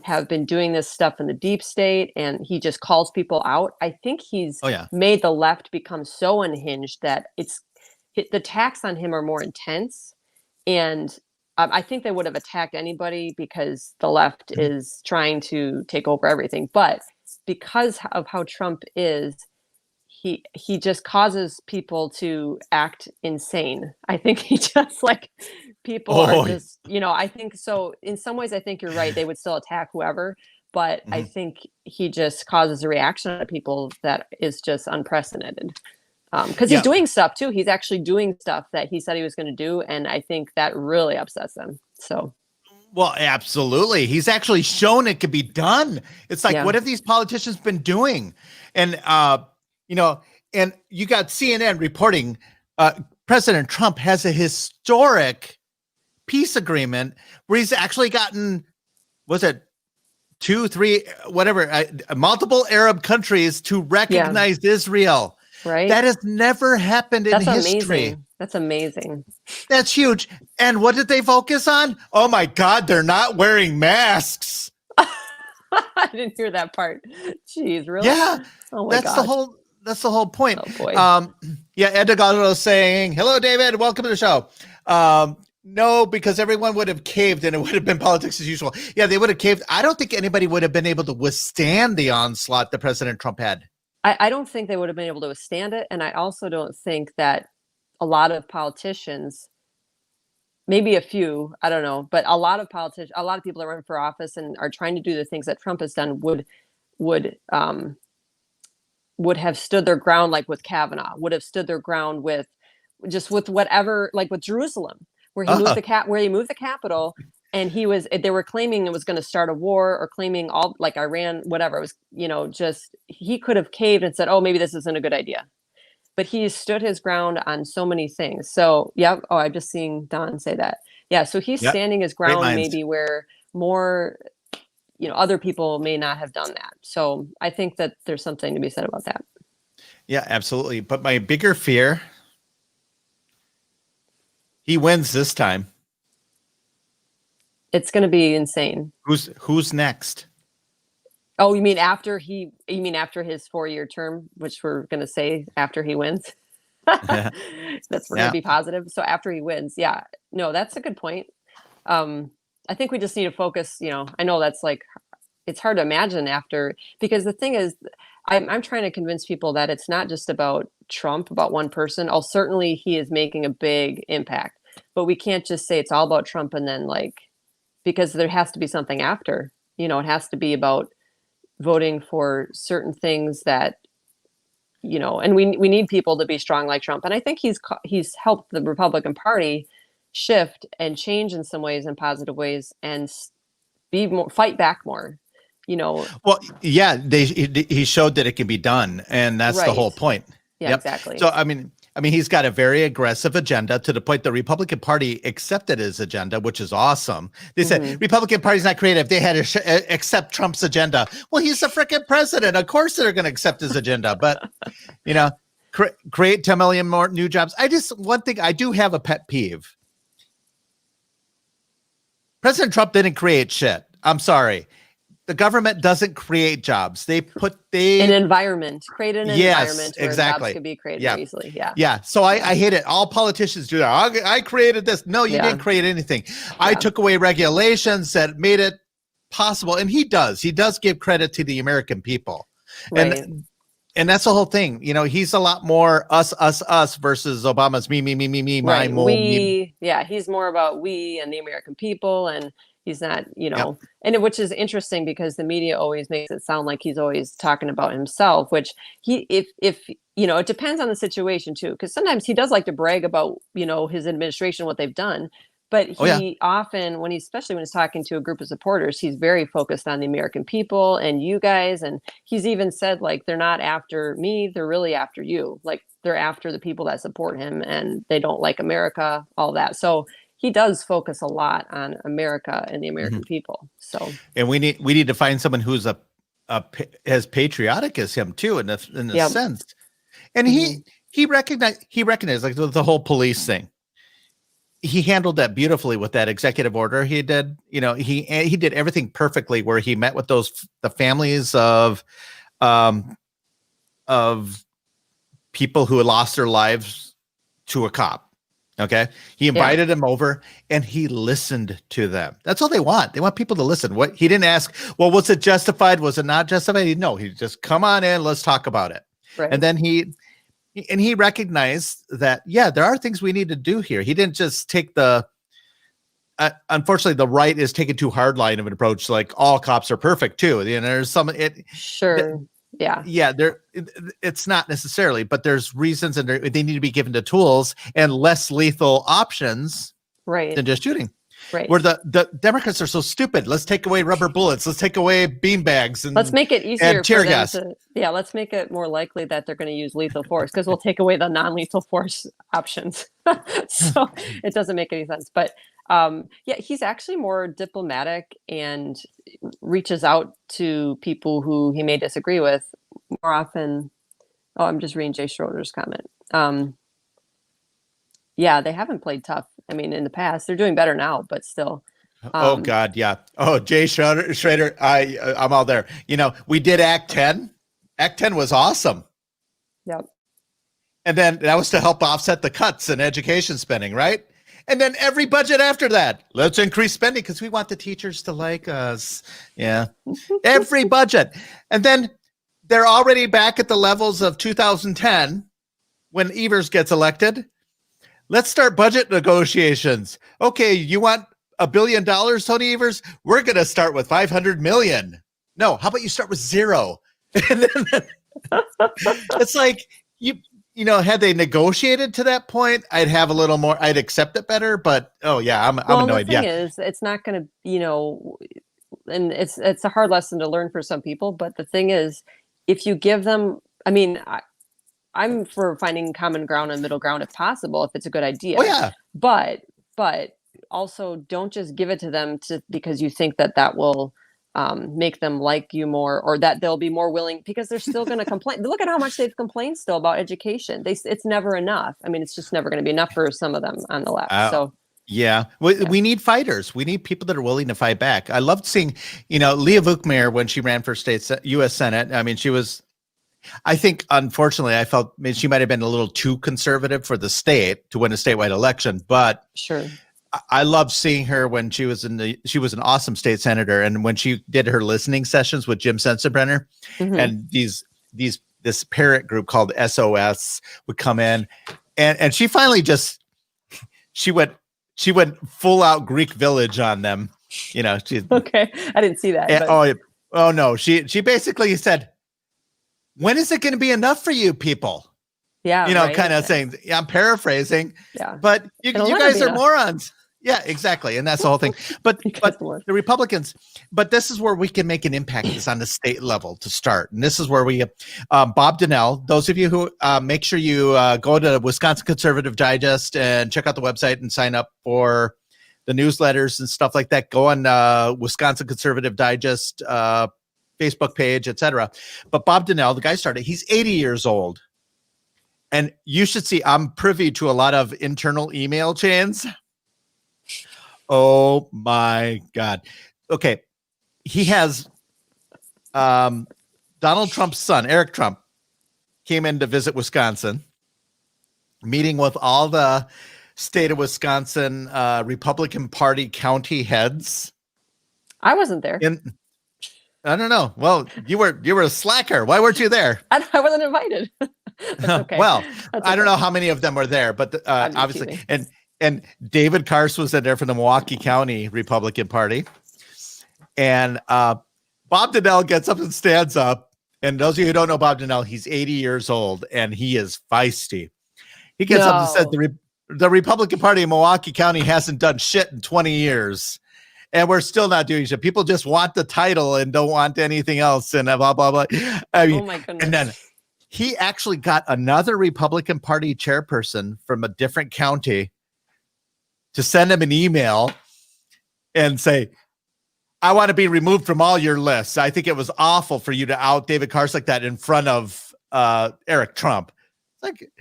have been doing this stuff in the deep state, and he just calls people out. I think he's Oh yeah. made the left become so unhinged that the attacks on him are more intense. And I think they would have attacked anybody because the left is trying to take over everything. But because of how Trump is, he just causes people to act insane. I think he just like people are just, I think so. In some ways, I think you're right. They would still attack whoever, but I think he just causes a reaction out of people that is just unprecedented. Because he's doing stuff too. He's actually doing stuff that he said he was going to do, and I think that really upsets them. So. Well, absolutely. He's actually shown it could be done. It's like, what have these politicians been doing? And, and you got CNN reporting President Trump has a historic peace agreement where he's actually gotten, was it 2, 3, whatever, multiple Arab countries to recognize Israel. Right. That has never happened in history. Amazing. That's amazing. That's huge. And what did they focus on? Oh my God, they're not wearing masks. I didn't hear that part. Jeez, really? Yeah. Oh my God. That's the whole point. Oh boy. Ed Delgado saying, hello, David, welcome to the show. No, because everyone would have caved and it would have been politics as usual. Yeah, they would have caved. I don't think anybody would have been able to withstand the onslaught that President Trump had. I don't think they would have been able to withstand it. And I also don't think that a lot of politicians, maybe a few, I don't know, but a lot of people that run for office and are trying to do the things that Trump has done would have stood their ground, like with Kavanaugh, would have stood their ground with whatever, like with Jerusalem, where he moved the capital. And they were claiming it was going to start a war, or claiming all, like Iran, whatever. It was, just, he could have caved and said, oh, maybe this isn't a good idea. But he stood his ground on so many things. So, yeah. Oh, I'm just seeing Don say that. Yeah. So he's standing his ground maybe where more, other people may not have done that. So I think that there's something to be said about that. Yeah, absolutely. But my bigger fear, he wins this time. It's going to be insane. Who's next? Oh, you mean after his 4-year term, which we're going to say after he wins? We're going to be positive. So after he wins, no, that's a good point. I think we just need to focus, I know that's like, it's hard to imagine after, because the thing is, I'm trying to convince people that it's not just about Trump, about one person. Certainly he is making a big impact, but we can't just say it's all about Trump and then because there has to be something after, it has to be about voting for certain things that, and we need people to be strong like Trump. And I think he's helped the Republican Party shift and change in some ways, in positive ways, and fight back more, Well, yeah, he showed that it can be done. And that's the whole point. Yeah, exactly. So, I mean, he's got a very aggressive agenda to the point the Republican Party accepted his agenda, which is awesome. They said Republican Party's not creative. They had to accept Trump's agenda. Well, he's the freaking president. Of course they're going to accept his agenda. But, create 10 million more new jobs. One thing, I do have a pet peeve. President Trump didn't create shit. I'm sorry. The government doesn't create jobs. They an environment, create an environment where jobs could be created easily. Yeah. Yeah. So I hate it. All politicians do that. I created this. No, you didn't create anything. Yeah. I took away regulations that made it possible. And he does give credit to the American people. Right. And that's the whole thing. He's a lot more us versus Obama's me, right. me. Yeah. He's more about we and the American people, and he's not, which is interesting because the media always makes it sound like he's always talking about himself, which if it depends on the situation too, because sometimes he does like to brag about, his administration, what they've done. But he often, especially when he's talking to a group of supporters, he's very focused on the American people and you guys. And he's even said, like, they're not after me, they're really after you. Like, they're after the people that support him and they don't like America, all that. So he does focus a lot on America and the American people. So, and we need to find someone who's as patriotic as him too, in a sense. And he recognized like the whole police thing. He handled that beautifully with that executive order he did. He did everything perfectly, where he met with the families of people who had lost their lives to a cop. Okay. He invited them over and he listened to them. That's all they want. They want people to listen. What he didn't ask, well, was it justified? Was it not justified? No, he just come on in, let's talk about it. Right. And then he recognized that, yeah, there are things we need to do here. He didn't just take unfortunately, the right is taking too hard line of an approach. Like all cops are perfect too. There's some, sure. Yeah. It's not necessarily, but there's reasons, and they need to be given the tools and less lethal options than just shooting. Right. Where the Democrats are so stupid. Let's take away rubber bullets. Let's take away beanbags, and let's make it easier tear for them gas. let's make it more likely that they're going to use lethal force, because we'll take away the non-lethal force options. So it doesn't make any sense. But he's actually more diplomatic and reaches out to people who he may disagree with more often. Oh, I'm just reading Jay Schroeder's comment. They haven't played tough. I mean, in the past, they're doing better now, but still. Oh God, yeah. Oh, Jay Schroeder, I'm all there. We did Act 10. Act 10 was awesome. Yep. And then that was to help offset the cuts in education spending, right? And then every budget after that, let's increase spending because we want the teachers to like us. Yeah. Every budget. And then they're already back at the levels of 2010 when Evers gets elected. Let's start budget negotiations. Okay, you want $1 billion, Tony Evers? We're going to start with 500 million. No, how about you start with 0? And then it's like, had they negotiated to that point, I'd have a little more, I'd accept it better. But I'm annoyed. The thing is, it's not going to, and it's a hard lesson to learn for some people. But the thing is, if you give them, I mean, I'm for finding common ground and middle ground if possible, if it's a good idea. Oh yeah. But also don't just give it to them because you think that will make them like you more, or that they'll be more willing, because they're still going to complain. Look at how much they've complained still about education. It's never enough. I mean, it's just never going to be enough for some of them on the left. We need fighters. We need people that are willing to fight back. I loved seeing, Leah Vukmir when she ran for U.S. Senate. I mean, I think, unfortunately, I felt she might have been a little too conservative for the state to win a statewide election. But sure, I loved seeing her when she was she was an awesome state senator, and when she did her listening sessions with Jim Sensenbrenner, and this parent group called SOS would come in, and she finally she went full out Greek village on them. Okay, I didn't see that. Oh no, she basically said, when is it going to be enough for you people? Yeah. Right? Kind of saying, I'm paraphrasing, but you guys are morons. Yeah, exactly. And that's the whole thing. But the Republicans, but this is where we can make an impact, is on the state level to start. And this is where we, Bob Donnell, those of you who make sure you go to Wisconsin Conservative Digest and check out the website and sign up for the newsletters and stuff like that. Go on Wisconsin Conservative Digest Facebook page, etc. But Bob Donnell, the guy started, he's 80 years old. And you should see, I'm privy to a lot of internal email chains. Oh my God. Okay. He has Donald Trump's son, Eric Trump, came in to visit Wisconsin, meeting with all the state of Wisconsin Republican Party county heads. I wasn't there. I don't know. Well, you were a slacker. Why weren't you there? I wasn't invited. Okay. Well, I don't know how many of them were there, but obviously, and David Kars was in there from the Milwaukee County Republican Party, and Bob Donnell gets up and stands up. And those of you who don't know Bob Donnell, he's 80 years old and he is feisty. He gets up and says the Republican Party in Milwaukee County hasn't done shit in 20 years. And we're still not doing shit. People just want the title and don't want anything else. And blah, blah, blah. I mean, oh my goodness. And then he actually got another Republican Party chairperson from a different county to send him an email and say, I want to be removed from all your lists. I think it was awful for you to out David Kars like that in front of Eric Trump. like,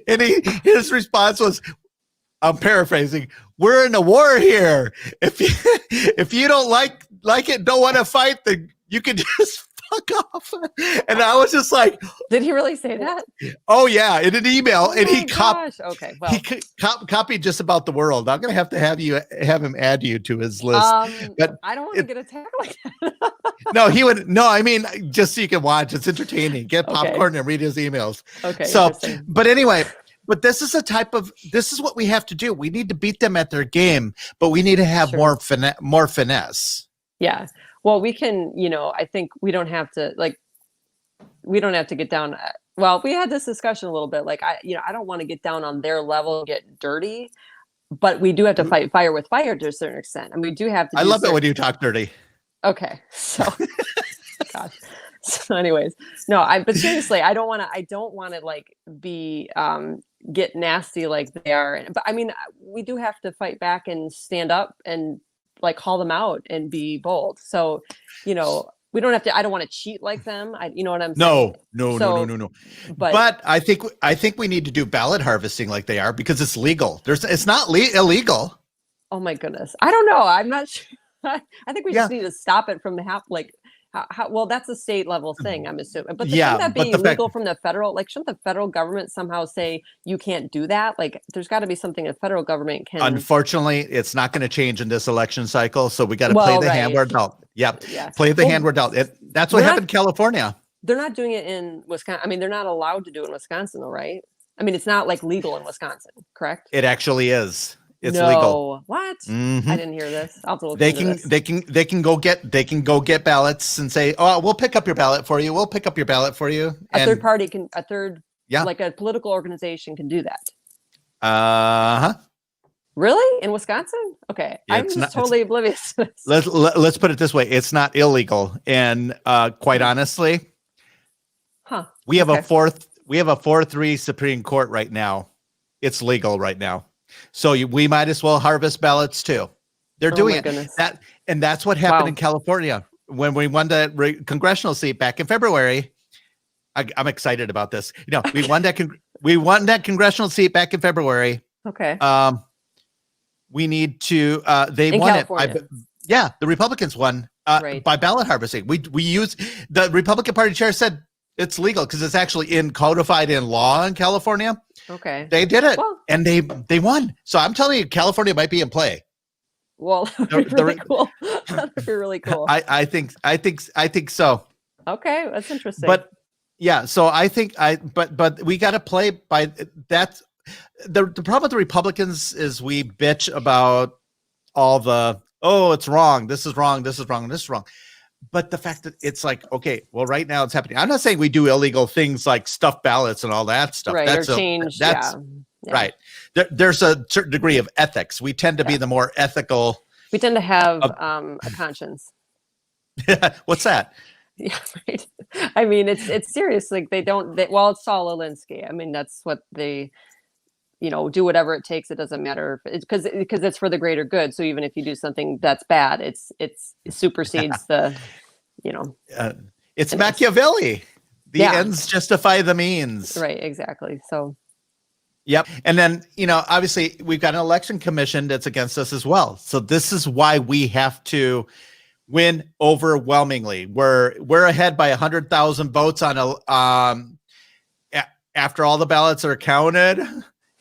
and his response was, I'm paraphrasing, we're in a war here. If you don't like it, don't want to fight, then you can just fuck off. And I was just like, did he really say that? Oh yeah, in an email, oh and he okay, well, he copied just about the world. I'm gonna have him add you to his list. But I don't want to get attacked like that. No, he would. No, I mean, just so you can watch. It's entertaining. Get popcorn and read his emails. Okay. So, but anyway, but this is what we have to do. We need to beat them at their game, but we need to have more finesse. Yeah. Well, we can, I think we don't have to get down. Well, we had this discussion a little bit. Like, I don't want to get down on their level and get dirty, but we do have to fight fire with fire to a certain extent. And we do have to. I love it when you talk dirty. Okay. So, gosh. So anyways, no, but seriously, I don't want to like be, get nasty like they are. But I mean, we do have to fight back and stand up and like call them out and be bold. So, we don't have to, I don't want to cheat like them. You know what I'm saying? No. But I think we need to do ballot harvesting like they are, because it's legal. It's not illegal. Oh my goodness. I don't know. I'm not sure. I think we just need to stop it from the well, that's a state level thing, I'm assuming. But shouldn't that be legal from the federal? Like, shouldn't the federal government somehow say you can't do that? Like, there's got to be something the federal government can. Unfortunately, it's not going to change in this election cycle. So we got to play the hand we're dealt. Yep. Yeah. Play the hand we're dealt. That's what happened in California. They're not doing it in Wisconsin. I mean, they're not allowed to do it in Wisconsin, though, right? I mean, it's not like legal in Wisconsin, correct? It actually is. It's legal. What? Mm-hmm. I didn't hear this. I'll have to look they into can this. they can go get ballots and say, oh, we'll pick up your ballot for you. A third party can like a political organization can do that. Uh-huh. Really? In Wisconsin? Okay. I'm just totally oblivious to this. Let's put it this way. It's not illegal. And quite honestly, we have a 4-3 Supreme Court right now. It's legal right now. So we might as well harvest ballots too. They're doing that. And that's what happened in California when we won the congressional seat back in February. I'm excited about this. We won that congressional seat back in February. Okay. We need to, they won California. The Republicans won by ballot harvesting. We use, the Republican Party chair said it's legal because it's actually codified in law in California. Okay. They did it and they won. So I'm telling you, California might be in play. Well, that'd be really cool. That'd be really cool. I think so. Okay. That's interesting. But yeah, so I think but we got to play by that. The problem with the Republicans is we bitch about all the, it's wrong. This is wrong. This is wrong. This is wrong. But the fact that it's like, okay, well, right now it's happening. I'm not saying we do illegal things like stuff ballots and all that stuff. Right. That's right. There's a certain degree of ethics. We tend to be the more ethical. We tend to have a conscience. What's that? Yeah, right. I mean, it's serious. Like it's Saul Alinsky. I mean, that's what they, do whatever it takes. It doesn't matter because it's for the greater good. So even if you do something that's bad, it supersedes the, it's Machiavelli. The ends justify the means. Right. Exactly. So. Yep. And then, obviously we've got an election commission that's against us as well. So this is why we have to win overwhelmingly. We're ahead by 100,000 votes on after all the ballots are counted,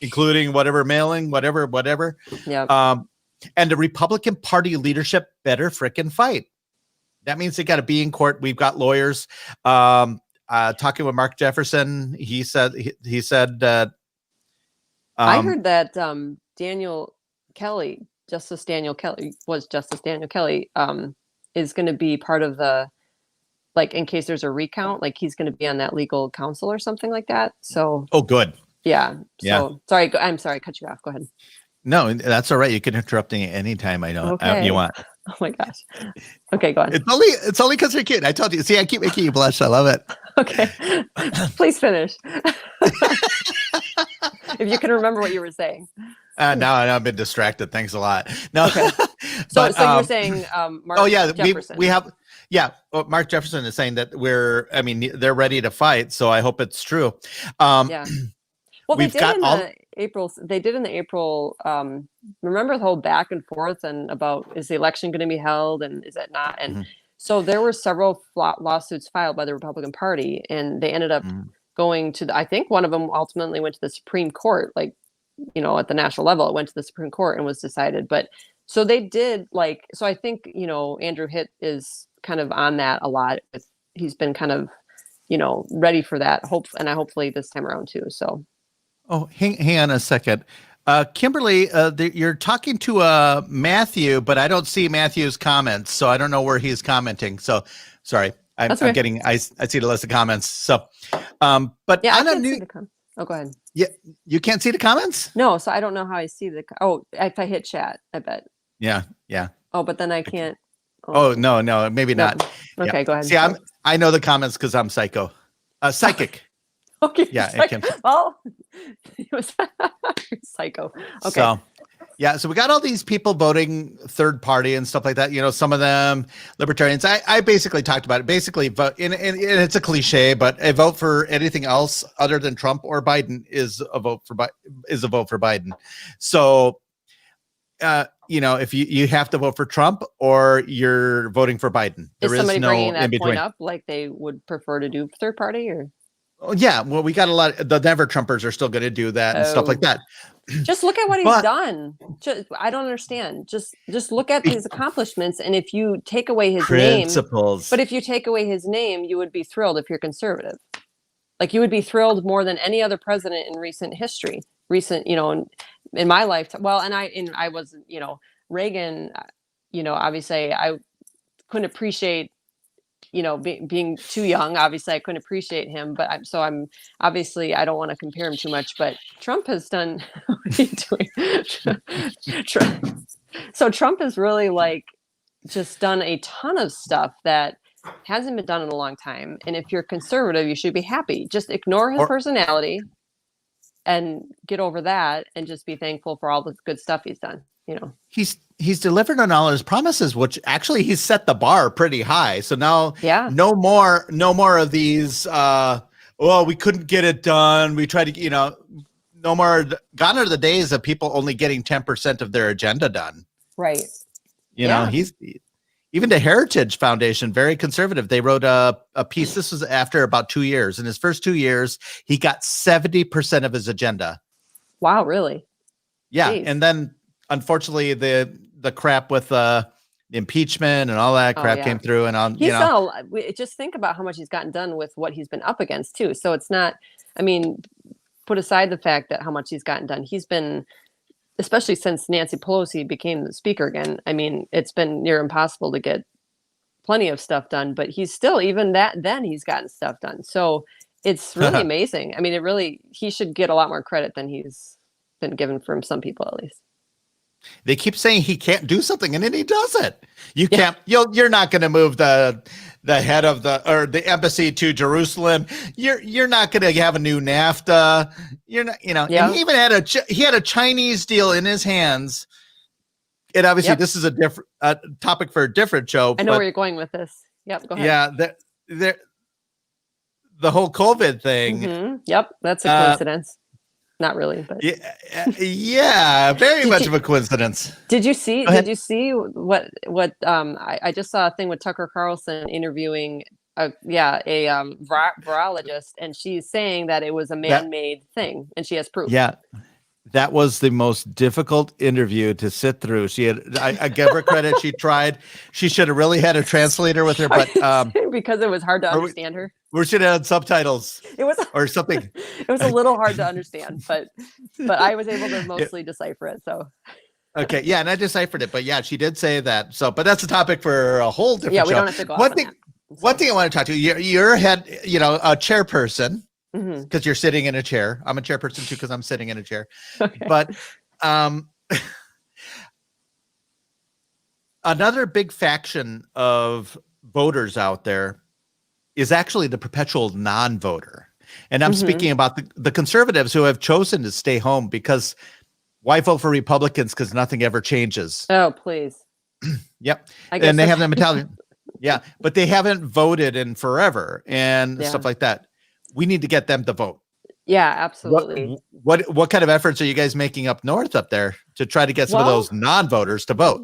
including whatever mailing, whatever. Yeah. And the Republican Party leadership better frickin' fight. That means they got to be in court. We've got lawyers. Talking with Mark Jefferson, he said that. I heard that Justice Daniel Kelly is going to be part of the, like, in case there's a recount, like he's going to be on that legal counsel or something like that. So. Oh, good. Yeah. So sorry. I'm sorry. I cut you off. Go ahead. No, that's all right. You can interrupt me anytime you want. Oh my gosh. Okay, go on. It's only because you're cute. I told you. See, I keep making you blush. I love it. Okay. Please finish. If you can remember what you were saying. Now I've been distracted. Thanks a lot. No, Okay. So you were saying Mark Jefferson. we have Mark Jefferson is saying that they're ready to fight. So I hope it's true. Yeah. Well, we've got they did in the April, remember the whole back and forth and about, is the election going to be held and is it not? And so there were several lawsuits filed by the Republican Party, and they ended up going to I think one of them ultimately went to the Supreme Court, like, at the national level, it went to the Supreme Court and was decided. But so they did so I think, Andrew Hitt is kind of on that a lot. He's been kind of, ready for that. Hopefully this time around too. So. Oh, hang on a second. Kimberly, you're talking to Matthew, but I don't see Matthew's comments, so I don't know where he's commenting. So sorry. I'm getting, I see the list of comments. So, but yeah, I can't see the comments. Oh, go ahead. Yeah, you can't see the comments? No, so I don't know how I see if I hit chat, I bet. Yeah. Oh, but then I can't. Oh, no, maybe not. Okay, yeah. Go ahead. See, I know the comments because I'm psychic. Okay. Yeah. Well, it was psycho. Okay. So we got all these people voting third party and stuff like that. Some of them libertarians. I basically talked about it. Basically, vote, and it's a cliche, but a vote for anything else other than Trump or Biden is a vote for Biden. So, if you have to vote for Trump or you're voting for Biden, is somebody bringing that point up, like they would prefer to do third party or? Oh, yeah, well, we got a lot. The Never Trumpers are still going to do that and stuff like that. Just look at what he's done. I don't understand. Just look at his accomplishments, and if you take away his name, but if you take away his name, you would be thrilled if you're conservative. Like you would be thrilled more than any other president in recent history. In my lifetime. Well, and I wasn't, Reagan. Obviously, I couldn't appreciate. Being too young, obviously I couldn't appreciate him, but I'm obviously I don't want to compare him too much, but Trump has done, what are you doing? So Trump has really just done a ton of stuff that hasn't been done in a long time. And if you're conservative, you should be happy. Just ignore his personality and get over that and just be thankful for all the good stuff he's done. He's delivered on all his promises, which actually he's set the bar pretty high. So now, no more of these. We couldn't get it done. We tried to, no more. Gone are the days of people only getting 10% of their agenda done. Right. He's even the Heritage Foundation, very conservative. They wrote a piece. This was after about 2 years. In his first 2 years, he got 70% of his agenda. Wow, really? Yeah, Jeez. and then. Unfortunately, the crap with the impeachment and all that crap came through, and on just think about how much he's gotten done with what he's been up against too. So it's not. I mean, put aside the fact that how much he's gotten done, he's been, especially since Nancy Pelosi became the speaker again. I mean, it's been near impossible to get plenty of stuff done, but he's still then he's gotten stuff done. So it's really amazing. I mean, he should get a lot more credit than he's been given from some people at least. They keep saying he can't do something, and then he does it. You can't. You're not going to move the head of the embassy to Jerusalem. You're not going to have a new NAFTA. You're not. And he even had a Chinese deal in his hands. And obviously, this is a different topic for a different show. I know where you're going with this. Yep. Go ahead. Yeah. The whole COVID thing. Mm-hmm. Yep. That's a coincidence. Not really, but very much of a coincidence. Did you see what I just saw a thing with Tucker Carlson interviewing a virologist, and she's saying that it was a man-made thing, and she has proof. Yeah. That was the most difficult interview to sit through. I give her credit. She tried. She should have really had a translator with her, but because it was hard to understand her. We should have had subtitles. It was or something. It was a little hard to understand, but I was able to mostly decipher it. So. Okay. Yeah, and I deciphered it, but yeah, she did say that. So, but that's a topic for a whole different show. We don't have to go off on that. One thing I want to talk to you. You're head, a chairperson. Because you're sitting in a chair. I'm a chairperson too because I'm sitting in a chair. Okay. But another big faction of voters out there is actually the perpetual non-voter. And I'm speaking about the conservatives who have chosen to stay home because Why vote for Republicans? Because nothing ever changes. Oh, please. Yep. I guess And they have that mentality. Yeah. But they haven't voted in forever and stuff like that. We need to get them to vote. Yeah, absolutely. What kind of efforts are you guys making up north up there to try to get some of those non-voters to vote?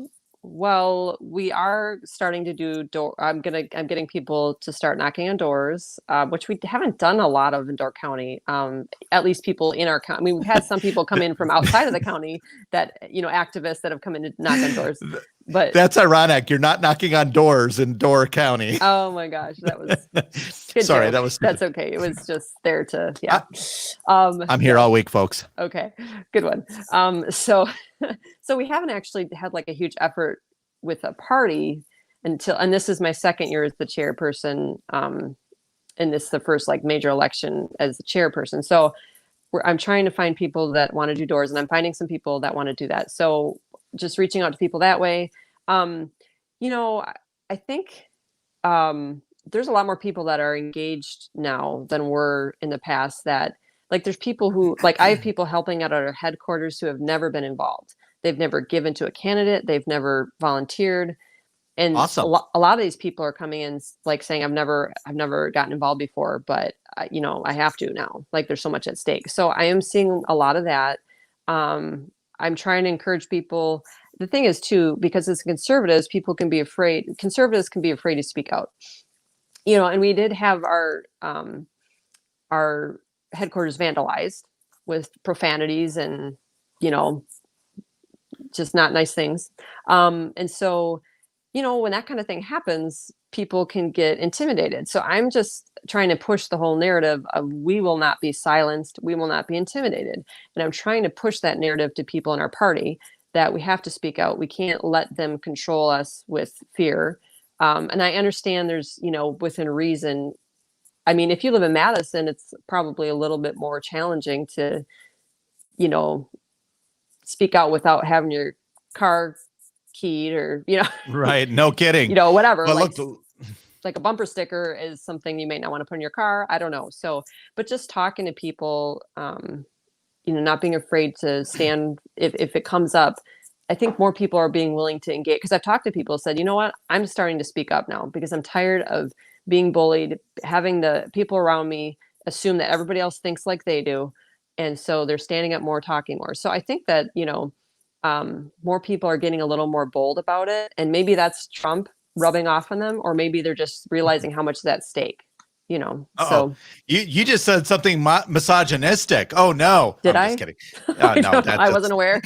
Well, we are starting to do I'm getting people to start knocking on doors, which we haven't done a lot of in Door County. At least people in our county. I mean, we've had some people come in from outside of the county that, activists that have come in to knock on doors. But that's ironic. You're not knocking on doors in Door County. Oh my gosh, that was sorry. Joke. That was that's okay. It was just there to I'm here all week, folks. Okay, good one. So we haven't actually had like a huge effort with a party and this is my second year as the chairperson. And this is the first like major election as the chairperson. So I'm trying to find people that want to do doors, and I'm finding some people that want to do that. So just reaching out to people that way. I think there's a lot more people that are engaged now than were in the past. That like there's people who like I have people helping out at our headquarters who have never been involved. They've never given to a candidate. They've never volunteered. And awesome. a lot of these people are coming in like saying, I've never gotten involved before, but I have to now. Like there's so much at stake. So I am seeing a lot of that. I'm trying to encourage people. The thing is too, because as conservatives, conservatives can be afraid to speak out, and we did have our headquarters vandalized with profanities and, just not nice things. And so, when that kind of thing happens, people can get intimidated. So I'm just trying to push the whole narrative of we will not be silenced. We will not be intimidated. And I'm trying to push that narrative to people in our party that we have to speak out. We can't let them control us with fear. And I understand there's, within reason. I mean, if you live in Madison, it's probably a little bit more challenging to, speak out without having your car keyed or, right. No kidding. Whatever. Well, like a bumper sticker is something you may not want to put in your car. I don't know. So, but just talking to people, not being afraid to stand if it comes up. I think more people are being willing to engage because I've talked to people who said, you know what, I'm starting to speak up now because I'm tired of being bullied, having the people around me assume that everybody else thinks like they do. And so they're standing up more, talking more. So I think that, more people are getting a little more bold about it. And maybe that's Trump rubbing off on them, or maybe they're just realizing how much is at stake, So you just said something misogynistic. Oh no. Did I'm I? just kidding. No, I wasn't aware.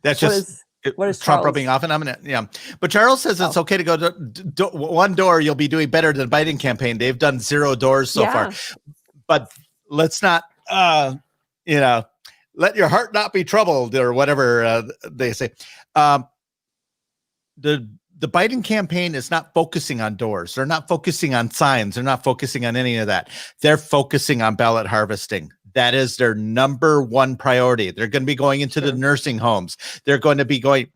That's just what is Trump Charles? rubbing off and yeah. But Charles says it's okay to go to one door. You'll be doing better than the Biden campaign. They've done 0 doors so far, but let's not, let your heart not be troubled or whatever they say. The Biden campaign is not focusing on doors. They're not focusing on signs. They're not focusing on any of that. They're focusing on ballot harvesting. That is their number one priority. They're going to be going into the nursing homes. They're going to be going.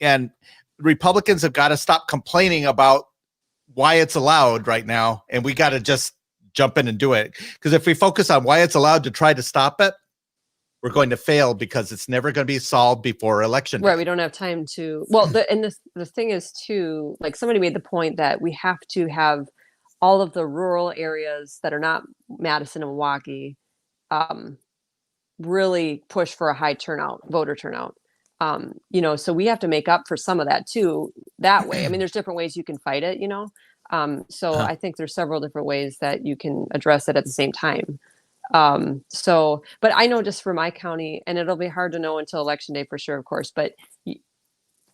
And Republicans have got to stop complaining about why it's allowed right now. And we got to just jump in and do it. Because if we focus on why it's allowed to try to stop it, we're going to fail because it's never going to be solved before election day. Right. We don't have time to. Well, the thing is too, like somebody made the point that we have to have all of the rural areas that are not Madison and Milwaukee really push for a high voter turnout. So we have to make up for some of that too, that way. I mean, there's different ways you can fight it, I think there's several different ways that you can address it at the same time. But I know just for my county, and it'll be hard to know until election day for sure, of course, but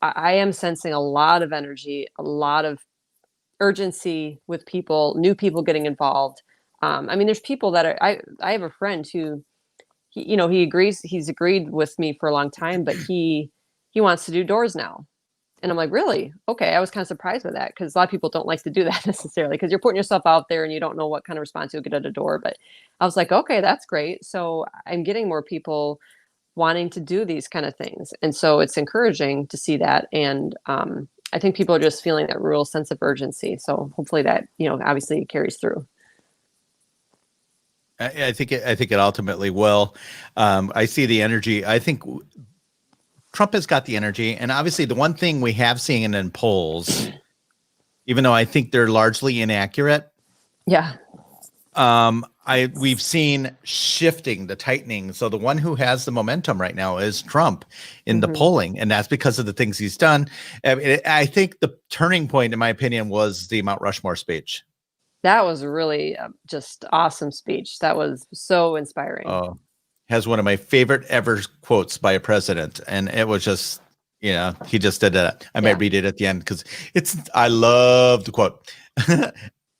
I am sensing a lot of energy, a lot of urgency with new people getting involved. There's people that I have a friend who, he's agreed with me for a long time, but he wants to do doors now. And I'm like, really? Okay. I was kind of surprised by that because a lot of people don't like to do that necessarily because you're putting yourself out there and you don't know what kind of response you'll get at a door. But I was like, okay, that's great. So I'm getting more people wanting to do these kind of things. And so it's encouraging to see that. And I think people are just feeling that real sense of urgency. So hopefully that, obviously carries through. I think it ultimately will. I see the energy. I think Trump has got the energy, and obviously the one thing we have seen in polls, even though I think they're largely inaccurate, Yeah. We've seen shifting, the tightening. So the one who has the momentum right now is Trump in the polling, and that's because of the things he's done. I think the turning point, in my opinion, was the Mount Rushmore speech. That was really just awesome speech. That was so inspiring. Has one of my favorite ever quotes by a president, and it was just, he just did that. I might read it at the end because I love the quote.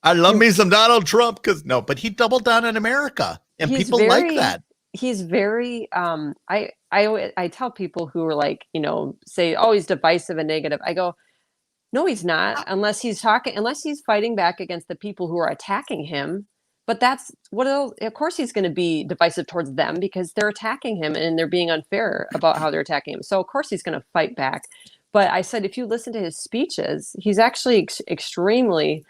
I love me some Donald Trump but he doubled down on America, and people like that. He's very I tell people who are like, say, oh, he's divisive and negative. I go, no, he's not, unless he's fighting back against the people who are attacking him. But that's of course he's going to be divisive towards them because they're attacking him and they're being unfair about how they're attacking him. So of course he's going to fight back. But I said, if you listen to his speeches, he's actually extremely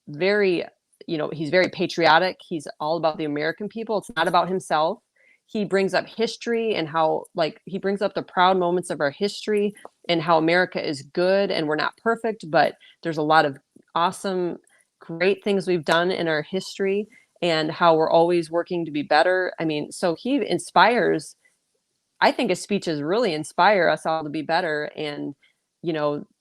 very, he's very patriotic. He's all about the American people. It's not about himself. He brings up history and how, he brings up the proud moments of our history and how America is good and we're not perfect, but there's a lot of awesome, great things we've done in our history and how we're always working to be better. I mean, so he inspires. I think his speeches really inspire us all to be better and,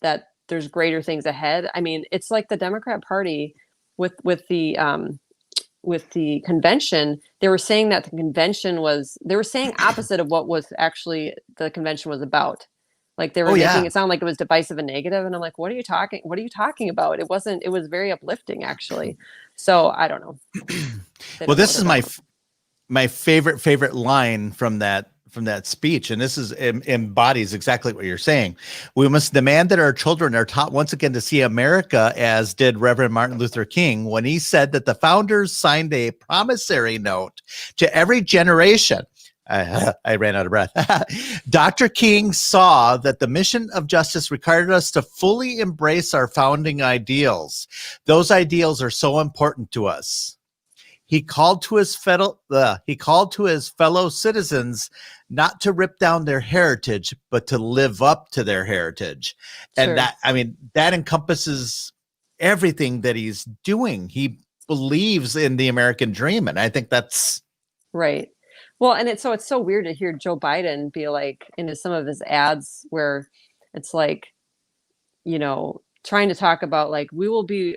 that there's greater things ahead. I mean, it's like the Democrat Party with the convention. They were saying that the convention they were saying opposite of what was actually the convention was about. Like they were making it sound like it was divisive and negative. And I'm like, what are you talking about? It wasn't, it was very uplifting actually. So I don't know. Well, this is my favorite line from that speech. And this embodies exactly what you're saying. We must demand that our children are taught once again to see America as did Reverend Martin Luther King when he said that the founders signed a promissory note to every generation. I ran out of breath. Dr. King saw that the mission of justice required us to fully embrace our founding ideals. Those ideals are so important to us. He called to his fellow citizens not to rip down their heritage, but to live up to their heritage. And that encompasses everything that he's doing. He believes in the American dream. And I think that's right. Well, and it's so weird to hear Joe Biden be like in some of his ads where it's like, trying to talk about like, we will be,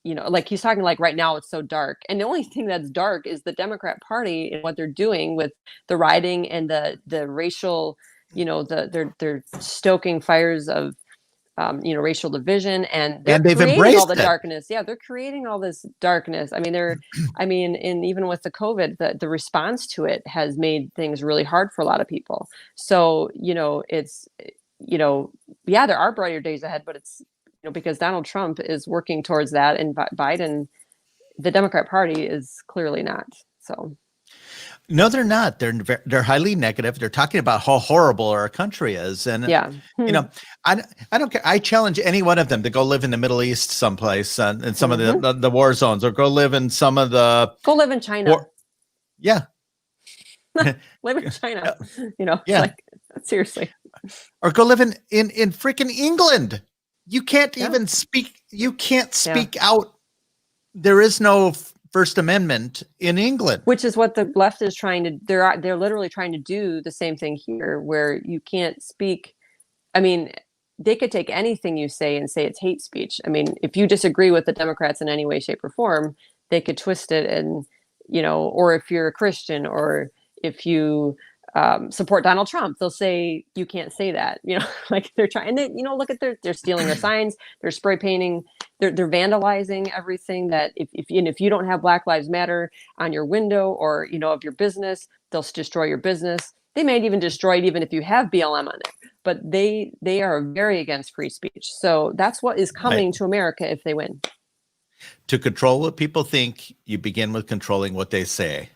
like he's talking like right now it's so dark. And the only thing that's dark is the Democrat Party and what they're doing with the rioting and the racial, they're stoking fires of, racial division and they've creating all the darkness. Yeah, they're creating all this darkness. I mean, and even with the COVID, the response to it has made things really hard for a lot of people. So, it's, there are brighter days ahead, but it's, because Donald Trump is working towards that and Biden, the Democrat Party is clearly not. So. No, they're not. They're highly negative. They're talking about how horrible our country is. And, I don't care. I challenge any one of them to go live in the Middle East someplace in some of the war zones or go live in some of the. Go live in China. Yeah. Live in China, seriously. Or go live in freaking England. You can't even speak. You can't speak out. There is no First Amendment in England, which is what the left is trying to. They're literally trying to do the same thing here, where you can't speak. I mean, they could take anything you say and say it's hate speech. I mean, if you disagree with the Democrats in any way, shape, or form, they could twist it and or if you're a Christian or if you support Donald Trump, they'll say you can't say that. Like they're trying. And look at they're stealing our signs. They're spray painting. They're vandalizing everything that if you don't have Black Lives Matter on your window or of your business, they'll destroy your business. They might even destroy it even if you have BLM on it. But they are very against free speech. So that's what is coming to America if they win. To control what people think, you begin with controlling what they say.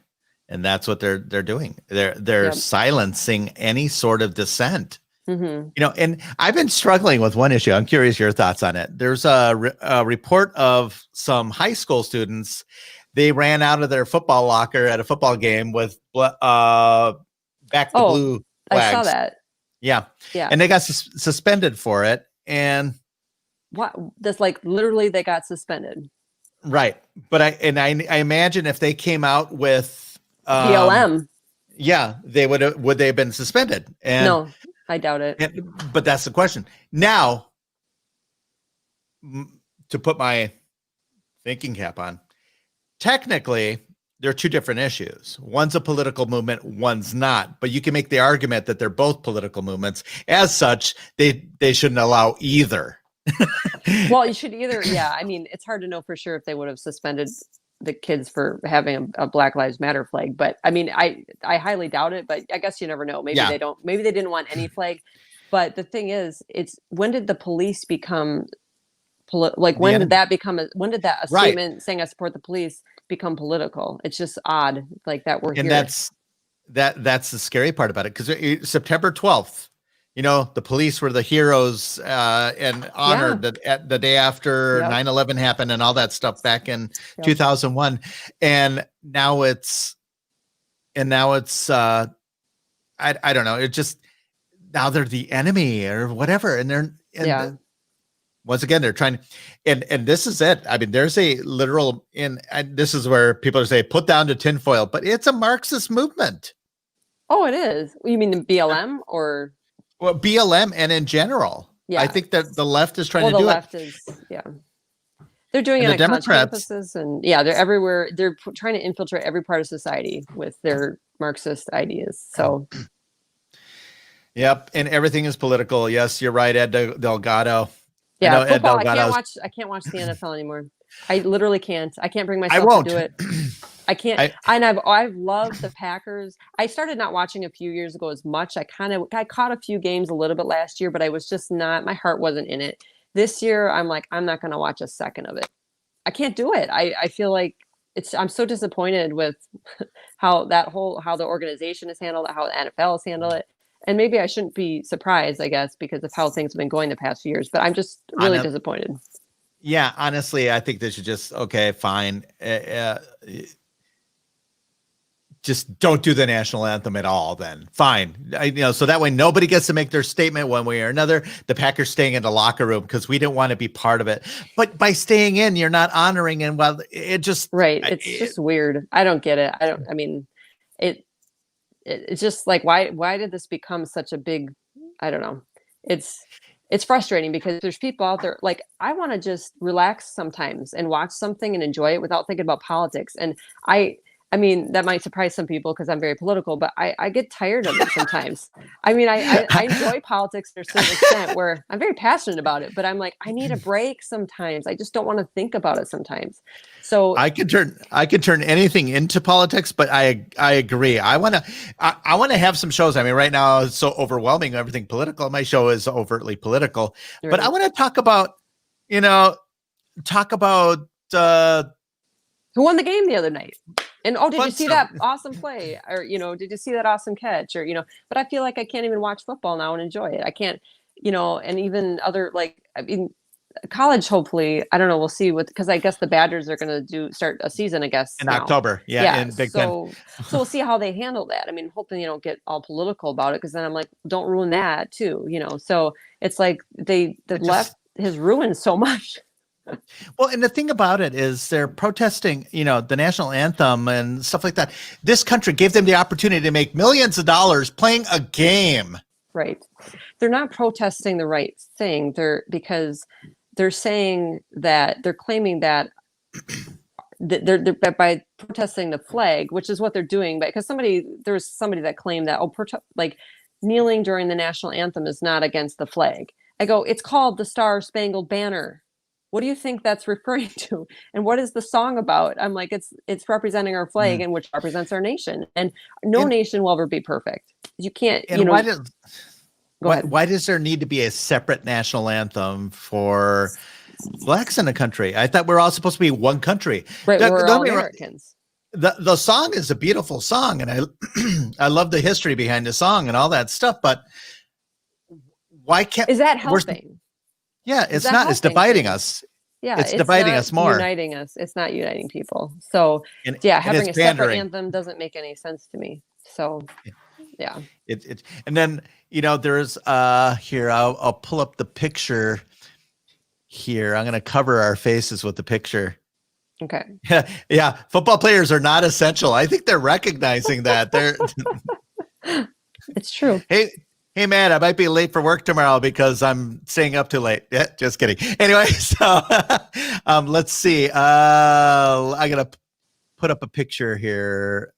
And that's what they're doing. They're silencing any sort of dissent. Mm-hmm. And I've been struggling with one issue. I'm curious your thoughts on it. There's a report of some high school students. they ran out of their football locker at a football game with back the blue flags. I saw that. Yeah. Yeah. And they got suspended for it. And what? That's like literally they got suspended. Right. But I imagine if they came out with BLM. Yeah, would they have been suspended? And no, I doubt it. But that's the question. Now, to put my thinking cap on, technically, there are two different issues. One's a political movement, one's not. But you can make the argument that they're both political movements. As such, they shouldn't allow either. Well, you should either. Yeah, I mean, it's hard to know for sure if they would have suspended the kids for having a Black Lives Matter flag. But I mean, I highly doubt it. But I guess you never know. Maybe they don't. Maybe they didn't want any flag. But the thing is, it's when did the police become when did that become a statement saying I support the police become political? It's just odd, like that we're here. And that's the scary part about it, because September 12th, the police were the heroes and honored the day after 9/11 happened and all that stuff back in 2001, and now it's I don't know. It just, now they're the enemy or whatever, and once again, they're trying, and this is it. I mean, there's a literal, and this is where people are saying, put down to tinfoil, but it's a Marxist movement. Oh, it is. You mean the BLM or? Well, BLM and in general. Yeah. I think that the left is trying to do it. The left is, They're doing it on college campuses, and they're everywhere. They're trying to infiltrate every part of society with their Marxist ideas. So. Yep, and everything is political. Yes, you're right, Ed Delgado. Yeah, football. I can't watch the NFL anymore. I literally can't. I can't bring myself to do it. I can't. I've loved the Packers. I started not watching a few years ago as much. I caught a few games a little bit last year, but I was just not. My heart wasn't in it. This year, I'm like, I'm not going to watch a second of it. I can't do it. I feel like I'm so disappointed with how the organization is handled, how the NFL has handled it. And maybe I shouldn't be surprised, I guess, because of how things have been going the past few years. But I'm just really disappointed. Yeah, honestly, I think they should just, okay, fine. Just don't do the national anthem at all then. Fine. So that way nobody gets to make their statement one way or another. The Packers staying in the locker room because we didn't want to be part of it. But by staying in, you're not honoring, and well, it just... Right. It's just weird. I don't get it. It's just like, why did this become such a big, I don't know. It's frustrating because there's people out there, like, I want to just relax sometimes and watch something and enjoy it without thinking about politics. And I mean, that might surprise some people because I'm very political, but I get tired of it sometimes. I mean, I enjoy politics to a certain extent where I'm very passionate about it, but I'm like, I need a break sometimes. I just don't want to think about it sometimes. So I can turn anything into politics, but I agree. I want to have some shows. I mean, right now it's so overwhelming, everything political. My show is overtly political, right. But I want to talk about who won the game the other night. And did you see that awesome play? Or, did you see that awesome catch? Or, but I feel like I can't even watch football now and enjoy it. I can't, and even other, college, hopefully, I don't know, we'll see because I guess the Badgers are going to start a season, I guess. In October. Yeah. In Big Ten. So we'll see how they handle that. I mean, hoping they don't get all political about it, because then I'm like, don't ruin that too, So it's like the left has ruined so much. Well, and the thing about it is they're protesting, the national anthem and stuff like that. This country gave them the opportunity to make millions of dollars playing a game. Right. They're not protesting the right thing. Because they're saying that they're claiming that they're by protesting the flag, which is what they're doing. Because there was somebody that claimed that, kneeling during the national anthem is not against the flag. I go, it's called the Star Spangled Banner. What do you think that's referring to? And what is the song about? I'm like, it's representing our flag, and which represents our nation. And no nation will ever be perfect. You can't, why does there need to be a separate national anthem for blacks in the country? I thought we're all supposed to be one country. Right, we're all Americans. The song is a beautiful song, and I love the history behind the song and all that stuff, but why can't... Is that helping? Yeah, it's not. It's dividing us. Yeah, It's it's dividing not us more. uniting us. It's not uniting people. So, And yeah, and it's having a separate pandering. anthem doesn't make any sense to me. So, yeah. It and then there's here I'll pull up the picture here. I'm gonna cover our faces with the picture. Okay. Yeah, football players are not essential. I think they're recognizing that. They're It's true. hey man, I might be late for work tomorrow because I'm staying up too late. Yeah, just kidding. Anyway, so let's see. I'm gonna put up a picture here.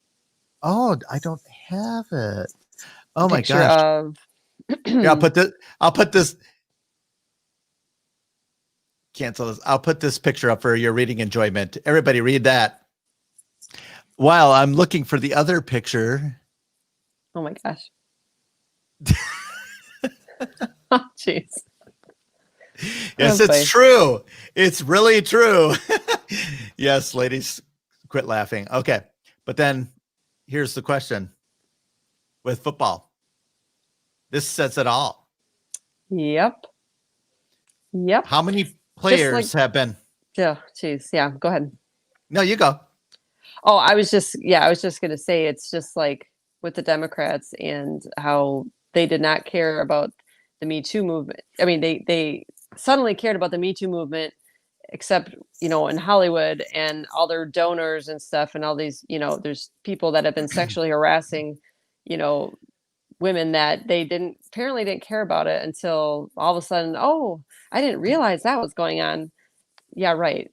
Oh, I don't have it. Oh my Picture gosh. of Yeah, I'll put this cancel this. I'll put this picture up for your reading enjoyment. Everybody read that. While I'm looking for the other picture. Oh my gosh. Oh, jeez. Yes, it's true. It's really true. Yes, ladies, quit laughing. Okay. But then here's the question with football. This says it all. Yep. Yep. How many players have been? Yeah, jeez. Yeah, go ahead. No, you go. Oh, I was just going to say it's just like with the Democrats and how they did not care about the Me Too movement. I mean, they suddenly cared about the Me Too movement, except, in Hollywood and all their donors and stuff and all these, there's people that have been sexually harassing, women that they apparently didn't care about it until all of a sudden, oh, I didn't realize that was going on. Yeah, right.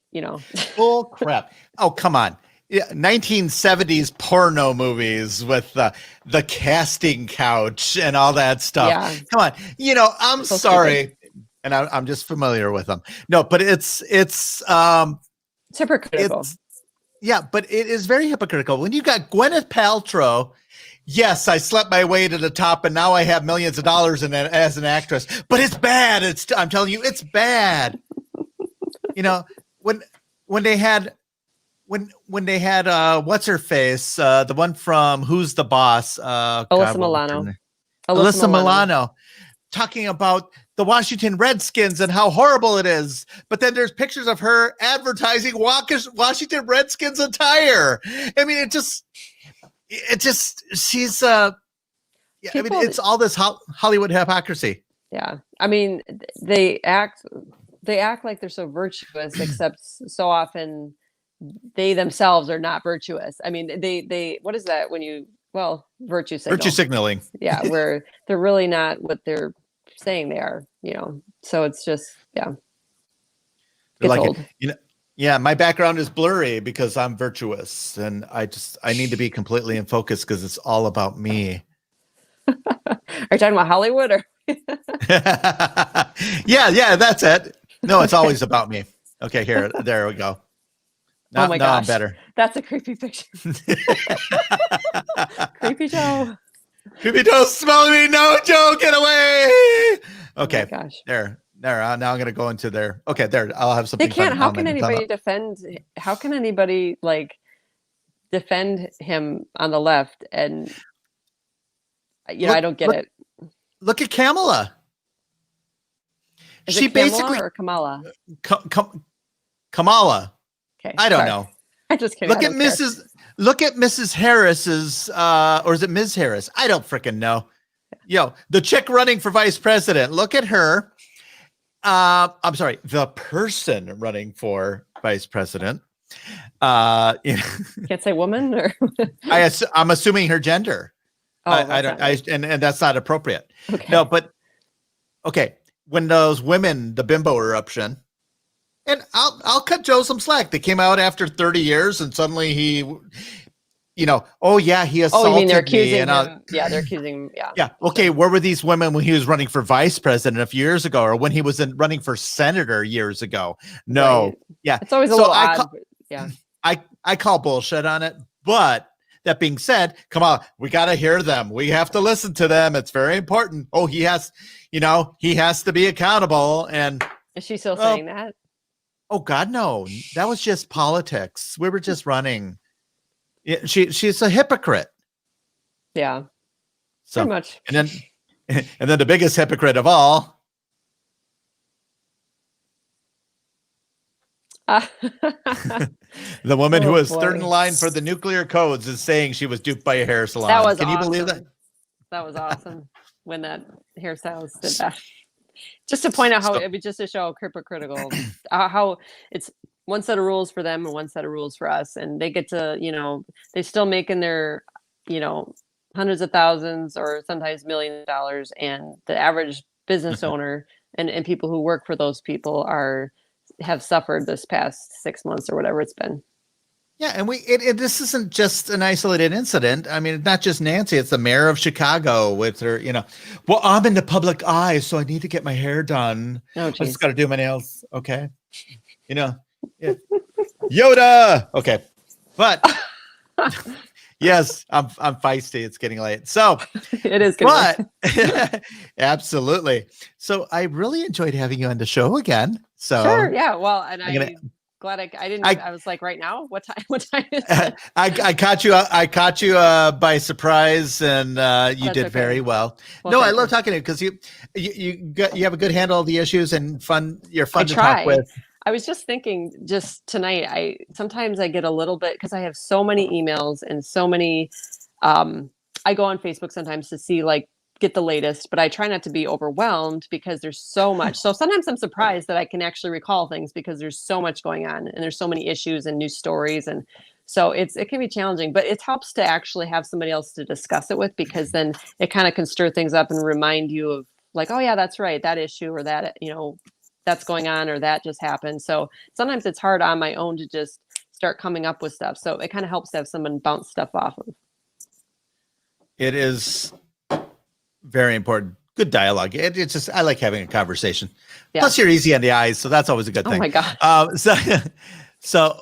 Bull crap. Oh, come on. Yeah, 1970s porno movies with the casting couch and all that stuff. Yeah. Come on. I'm so sorry. Stupid. And I'm just familiar with them. No, but it's hypocritical. Yeah, but it is very hypocritical. When you got Gwyneth Paltrow, yes, I slept my way to the top and now I have millions of dollars in it as an actress, but it's bad. I'm telling you, it's bad. When they had what's her face, the one from Who's the Boss? Alyssa Milano. Alyssa Milano talking about the Washington Redskins and how horrible it is. But then there's pictures of her advertising Washington Redskins attire. I mean, she's it's all this Hollywood hypocrisy. Yeah. I mean, they act like they're so virtuous, except so often they themselves are not virtuous. I mean, they what is that when you virtue signaling. Yeah, where they're really not what they're saying they are, So it's just gets old. Yeah, my background is blurry because I'm virtuous and I need to be completely in focus because it's all about me. Are you talking about Hollywood or Yeah, that's it. No, it's always about me. Okay, there we go. Oh my gosh, I'm better. That's a creepy picture. Creepy Joe. Creepy Joe, smell me. No, Joe, get away. Okay, oh my gosh. There. Now I'm going to go into there. Okay, there. I'll have something. They can't. How can anybody defend? How can anybody defend him on the left? And I don't get it. Look at Kamala. Is it basically or Kamala? Kamala. Okay, I don't know. I'm just kidding. Look at Mrs. Harris's, or is it Ms. Harris? I don't freaking know. The chick running for vice president. Look at her. I'm sorry, the person running for vice president. Can't say woman or I'm assuming her gender. Oh, I don't. And that's not appropriate. Okay. No, but okay. When those women, the bimbo eruption. And I'll cut Joe some slack. They came out after 30 years and suddenly he, he assaulted you mean they're accusing me. him? Yeah, they're accusing him. Yeah. Yeah. Okay. Where were these women when he was running for vice president a few years ago or when he was running for senator years ago? No. Right. Yeah. It's always a little odd. Yeah. I call bullshit on it. But that being said, come on, we got to hear them. We have to listen to them. It's very important. Oh, he has to be accountable. And is she still saying that? Oh God, no! That was just politics. We were just running. Yeah, she's a hypocrite. Yeah, so pretty much. And then the biggest hypocrite of all, The woman who Oh was third in boy. line for the nuclear codes is saying she was duped by a hair That salon. was Can you believe that? awesome. That was awesome when that hairstylist did that. Just to point out how So, it just to show how hypocritical, how it's one set of rules for them and one set of rules for us, and they get to, they're still making their, you know, hundreds of thousands or sometimes millions of dollars, and the average business owner and people who work for those people have suffered this past 6 months or whatever it's been. yeah, and this isn't just an isolated incident. I mean, it's not just Nancy, it's the mayor of Chicago with her, well, I'm in the public eye, so I need to get my hair done. Oh, I just geez. got to do my nails. Okay. Yeah. Yoda. Okay. But yes, I'm feisty. It's getting late. So It is good. but absolutely. So I really enjoyed having you on the show again. So Sure. Yeah. Well, and I'm gonna, glad I didn't. I was like, right now, what time? What time is it? I caught you. I caught you by surprise, and you That's did okay. very well. Well, No, I thank love you. talking to you because you have a good handle of the issues and fun. You're I fun to try. talk with. I was just thinking just tonight, sometimes I get a little bit because I have so many emails and so many I go on Facebook sometimes to see like get the latest, but I try not to be overwhelmed because there's so much. So sometimes I'm surprised that I can actually recall things because there's so much going on and there's so many issues and new stories, and so it can be challenging, but it helps to actually have somebody else to discuss it with, because then it kind of can stir things up and remind you of like, oh yeah, that's right, that issue or that, that's going on or that just happened. So sometimes it's hard on my own to just start coming up with stuff. So it kind of helps to have someone bounce stuff off of. It is very important. Good dialogue. It's just I like having a conversation. Yeah. Plus, you're easy on the eyes, so that's always a good thing. Oh my God. So,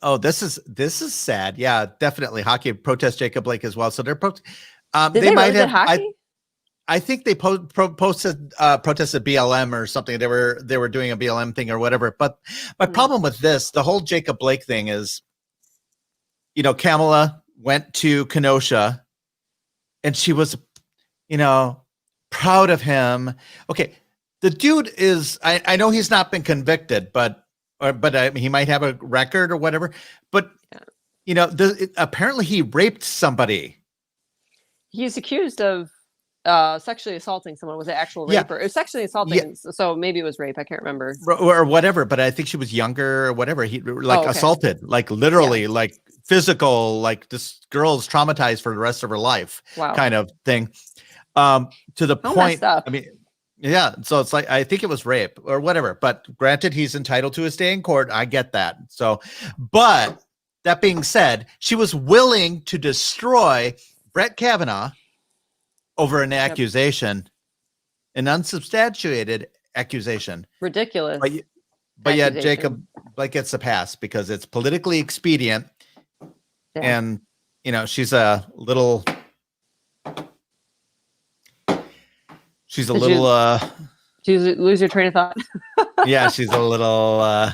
oh, this is sad. Yeah, definitely hockey protest Jacob Blake as well. So they're Did they might really have hockey? I think they protested BLM or something. They were doing a BLM thing or whatever. But my problem with this, the whole Jacob Blake thing is, Kamala went to Kenosha, and she was, proud of him. Okay, the dude is. I know he's not been convicted, but he might have a record or whatever. But apparently he raped somebody. He's accused of sexually assaulting someone. Was it actual rape? Yeah. Or it was sexually assaulting? Yeah. So maybe it was rape. I can't remember. Or whatever, but I think she was younger or whatever. He assaulted, like literally, like physical, like this girl's traumatized for the rest of her life, kind of thing. To the point, I mean, yeah. So it's like, I think it was rape or whatever, but granted, he's entitled to his day in court. I get that. So, but that being said, she was willing to destroy Brett Kavanaugh over an accusation, an unsubstantiated accusation. Ridiculous. But yet Jacob Blake gets a pass because it's politically expedient. Yeah. And, she's a little, Did you lose your train of thought? Yeah, she's a little, I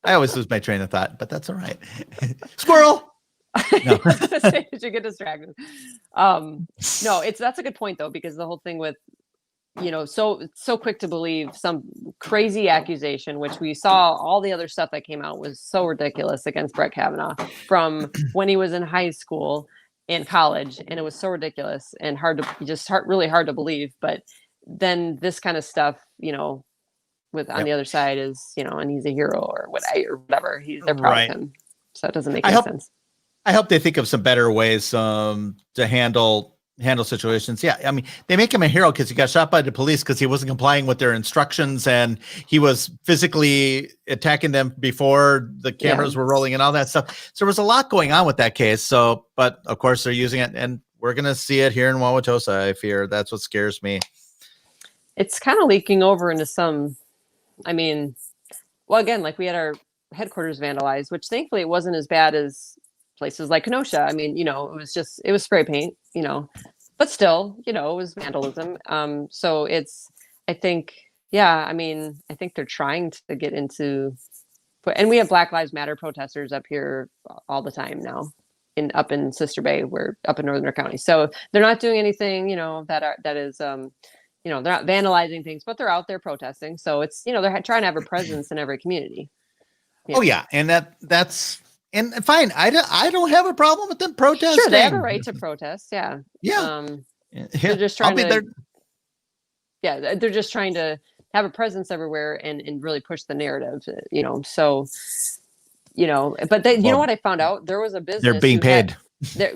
always lose my train of thought, but that's all right. Squirrel. No. You get distracted. No, that's a good point though, because the whole thing with, so quick to believe some crazy accusation, which we saw all the other stuff that came out was so ridiculous against Brett Kavanaugh from when he was in high school and college, and it was so ridiculous and really hard to believe. But then this kind of stuff, with on the other side is, and he's a hero or whatever. They're proud of him, so it doesn't make any sense. I hope they think of some better ways to handle situations. Yeah, I mean, they make him a hero because he got shot by the police because he wasn't complying with their instructions, and he was physically attacking them before the cameras were rolling and all that stuff. So there was a lot going on with that case. So, but of course they're using it, and we're gonna see it here in Wauwatosa. I fear that's what scares me. It's kind of leaking over into some. I mean, well, again, like we had our headquarters vandalized, which thankfully it wasn't as bad as places like Kenosha. I mean, it was spray paint, but still, it was vandalism. So I think they're trying to get into, and we have Black Lives Matter protesters up here all the time now up in Sister Bay. We're up in Northern County. So they're not doing anything, that is, they're not vandalizing things, but they're out there protesting. So it's, they're trying to have a presence in every community. Oh yeah, and that's and fine. I don't have a problem with them protesting. Sure, they have a right to protest. Yeah. Yeah, They're just I'll trying be there. to. Yeah, they're just trying to have a presence everywhere and really push the narrative. So but they, you know Well, what I found out? There was a they're business being who had. paid.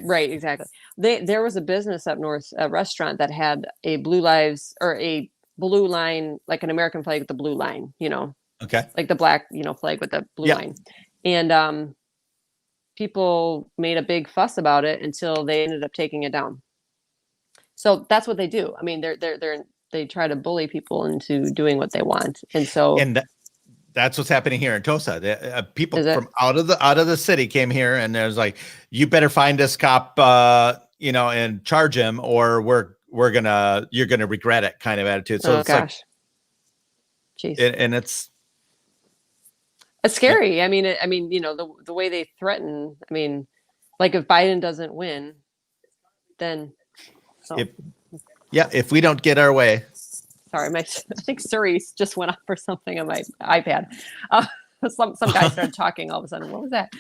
Right, exactly. There was a business up north, a restaurant that had a blue lives or a blue line, like an American flag with the blue line, Okay. like the black, flag with the blue Yeah. line. And people made a big fuss about it until they ended up taking it down. So that's what they do. I mean, they try to bully people into doing what they want. And so And that's what's happening here in Tosa. People is it? from out of the city came here, and there's like, you better find this cop, and charge him, or you're gonna regret it, kind of attitude. So Oh it's gosh. Jeez. and it's Scary. I mean, the way they threaten. I mean, like if Biden doesn't win, then. Oh, if we don't get our way. sorry, I think Siri just went off or something on my iPad. Some guy started talking all of a sudden. What was that?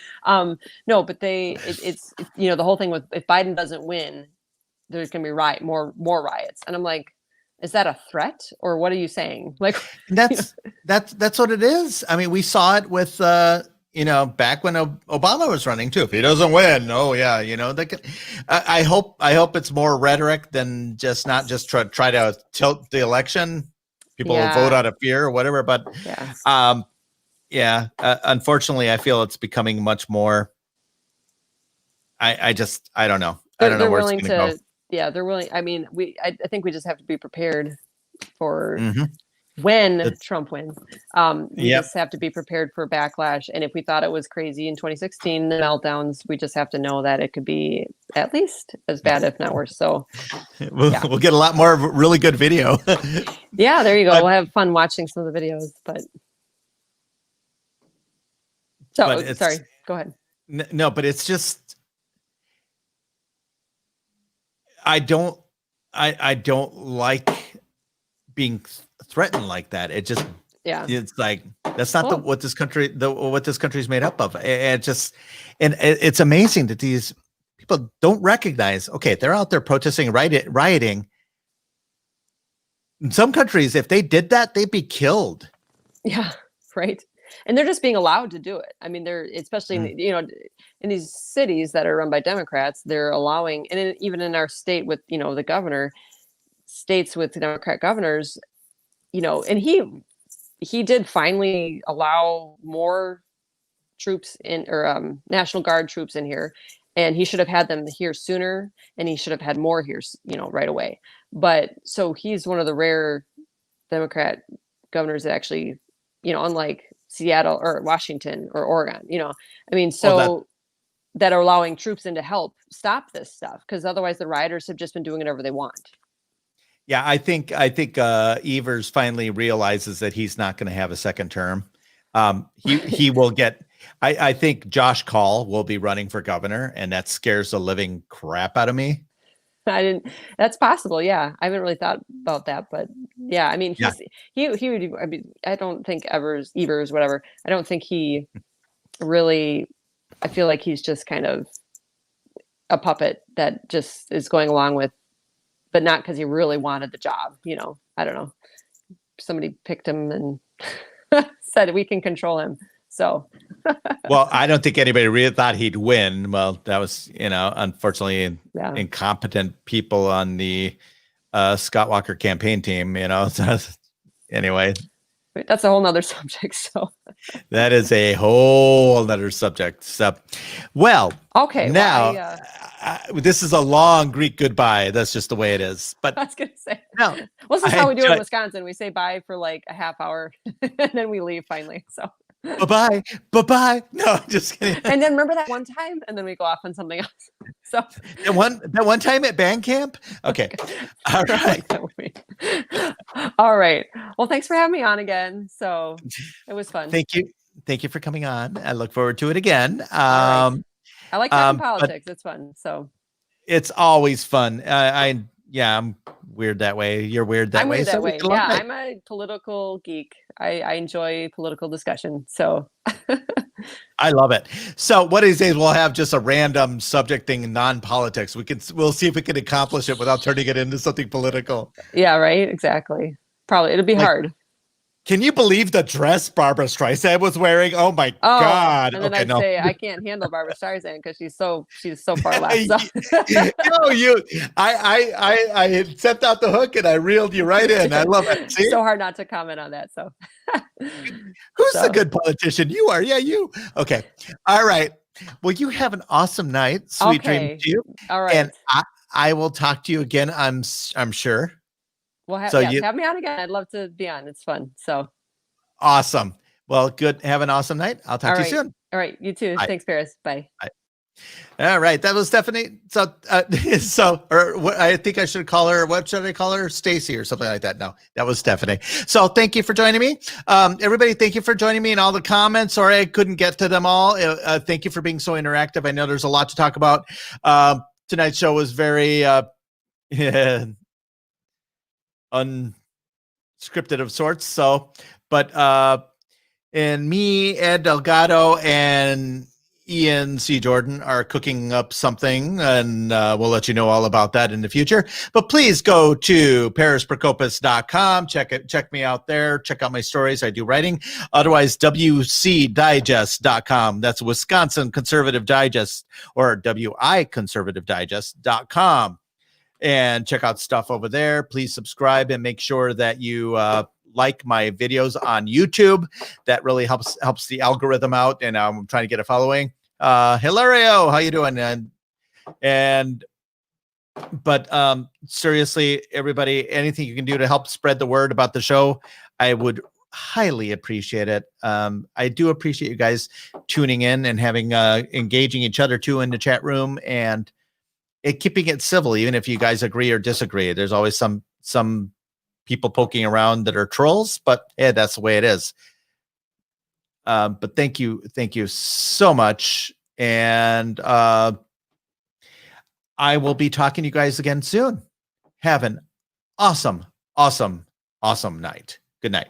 No, but it's the whole thing with if Biden doesn't win, there's gonna be more riots, and I'm like, is that a threat or what are you saying? Like That's what it is. I mean, we saw it with back when Obama was running too. If he doesn't win, oh yeah, I hope it's more rhetoric than not just try to tilt the election. People will vote out of fear or whatever. But unfortunately, I feel it's becoming much more. I don't know. I don't know where it's going to go. Yeah, they're willing. I mean, I think we just have to be prepared for when Trump wins. We just have to be prepared for backlash. And if we thought it was crazy in 2016, the meltdowns, we just have to know that it could be at least as bad, if not worse. So we'll get a lot more really good video. Yeah, there you go. We'll have fun watching some of the videos. Sorry, go ahead. No, but it's just. I don't like being threatened like that. It just, it's like, that's not what this country's made up of. It's amazing that these people don't recognize, okay, they're out there protesting, rioting. In some countries, if they did that, they'd be killed. Yeah. Right. And they're just being allowed to do it. I mean, they're especially, in these cities that are run by Democrats, they're allowing, and even in our state with, the governor, states with Democrat governors, and he did finally allow more troops in or National Guard troops in here. And he should have had them here sooner, and he should have had more here, right away. But so he's one of the rare Democrat governors that actually, unlike Seattle or Washington or Oregon, I mean, that are allowing troops in to help stop this stuff, because otherwise the rioters have just been doing whatever they want. Yeah, I think Evers finally realizes that he's not going to have a second term. He will get. I think Josh Kaul will be running for governor, and that scares the living crap out of me. That's possible. Yeah. I haven't really thought about that, but yeah, I mean, he would, I mean, I don't think Evers, whatever. I don't think he really, I feel like he's just kind of a puppet that just is going along with, but not because he really wanted the job. I don't know. Somebody picked him and said we can control him. So, well, I don't think anybody really thought he'd win. Well, that was, unfortunately, incompetent people on the Scott Walker campaign team. So anyway, that's a whole nother subject. So that is a whole other subject. So, well, okay. Now, this is a long Greek goodbye. That's just the way it is. But I was going to say, no, this is how we do it in Wisconsin. We say bye for like a half hour, and then we leave finally. So. Bye-bye. No, just kidding. And then remember that one time, and then we go off on something else. So that one time at band camp. Okay. All right. All right. Well, thanks for having me on again. So it was fun. Thank you for coming on. I look forward to it again. Right. I like talking politics. It's fun. So it's always fun. Yeah, I'm weird that way. You're weird that I'm way. weird So that we way. can love Yeah, it. I'm a political geek. I enjoy political discussion. So I love it. So one of these days we'll have just a random subject thing, non-politics. We'll see if we can accomplish it without turning it into something political. yeah, right. Exactly. Probably it'll be Like, hard. can you believe the dress Barbara Streisand was wearing? Oh my Oh, God. and then Okay, I'd no. say I can't handle Barbara Streisand because she's so far left. So No, I had sent out the hook and I reeled you right in. I love it. See? so hard not to comment on that. So Who's the so good politician? You are. Yeah, you. Okay. All right. Well, you have an awesome night. Sweet dreams okay. to you. All And right. I will talk to you again. I'm sure. Well, So yes, you have me on again. I'd love to be on. It's fun. So awesome. Well, good. Have an awesome night. I'll talk all to you right. soon. All right. You too. Bye. Thanks, Paris. Bye. Bye. All right, that was Stephanie. So, or what, I think I should call her. What should I call her? Stacy or something like that. No, that was Stephanie. So, thank you for joining me, everybody. Thank you for joining me in all the comments. Sorry I couldn't get to them all. Thank you for being so interactive. I know there's a lot to talk about. Tonight's show was very unscripted of sorts. So, but and me, Ed Delgado, and Ian C. Jordan are cooking up something, and we'll let you know all about that in the future. But please go to parisprocopis.com. Check me out there. Check out my stories. I do writing. Otherwise, wcdigest.com. That's Wisconsin Conservative Digest, or wiconservativedigest.com. And check out stuff over there. Please subscribe and make sure that you like my videos on YouTube. That really helps the algorithm out, and I'm trying to get a following. Hilario, how you doing? But seriously, everybody, anything you can do to help spread the word about the show, I would highly appreciate it. I do appreciate you guys tuning in and having engaging each other too in the chat room, and keeping it civil, even if you guys agree or disagree. There's always some people poking around that are trolls, but yeah, that's the way it is. But thank you so much, and I will be talking to you guys again soon. Have an awesome night. Good night.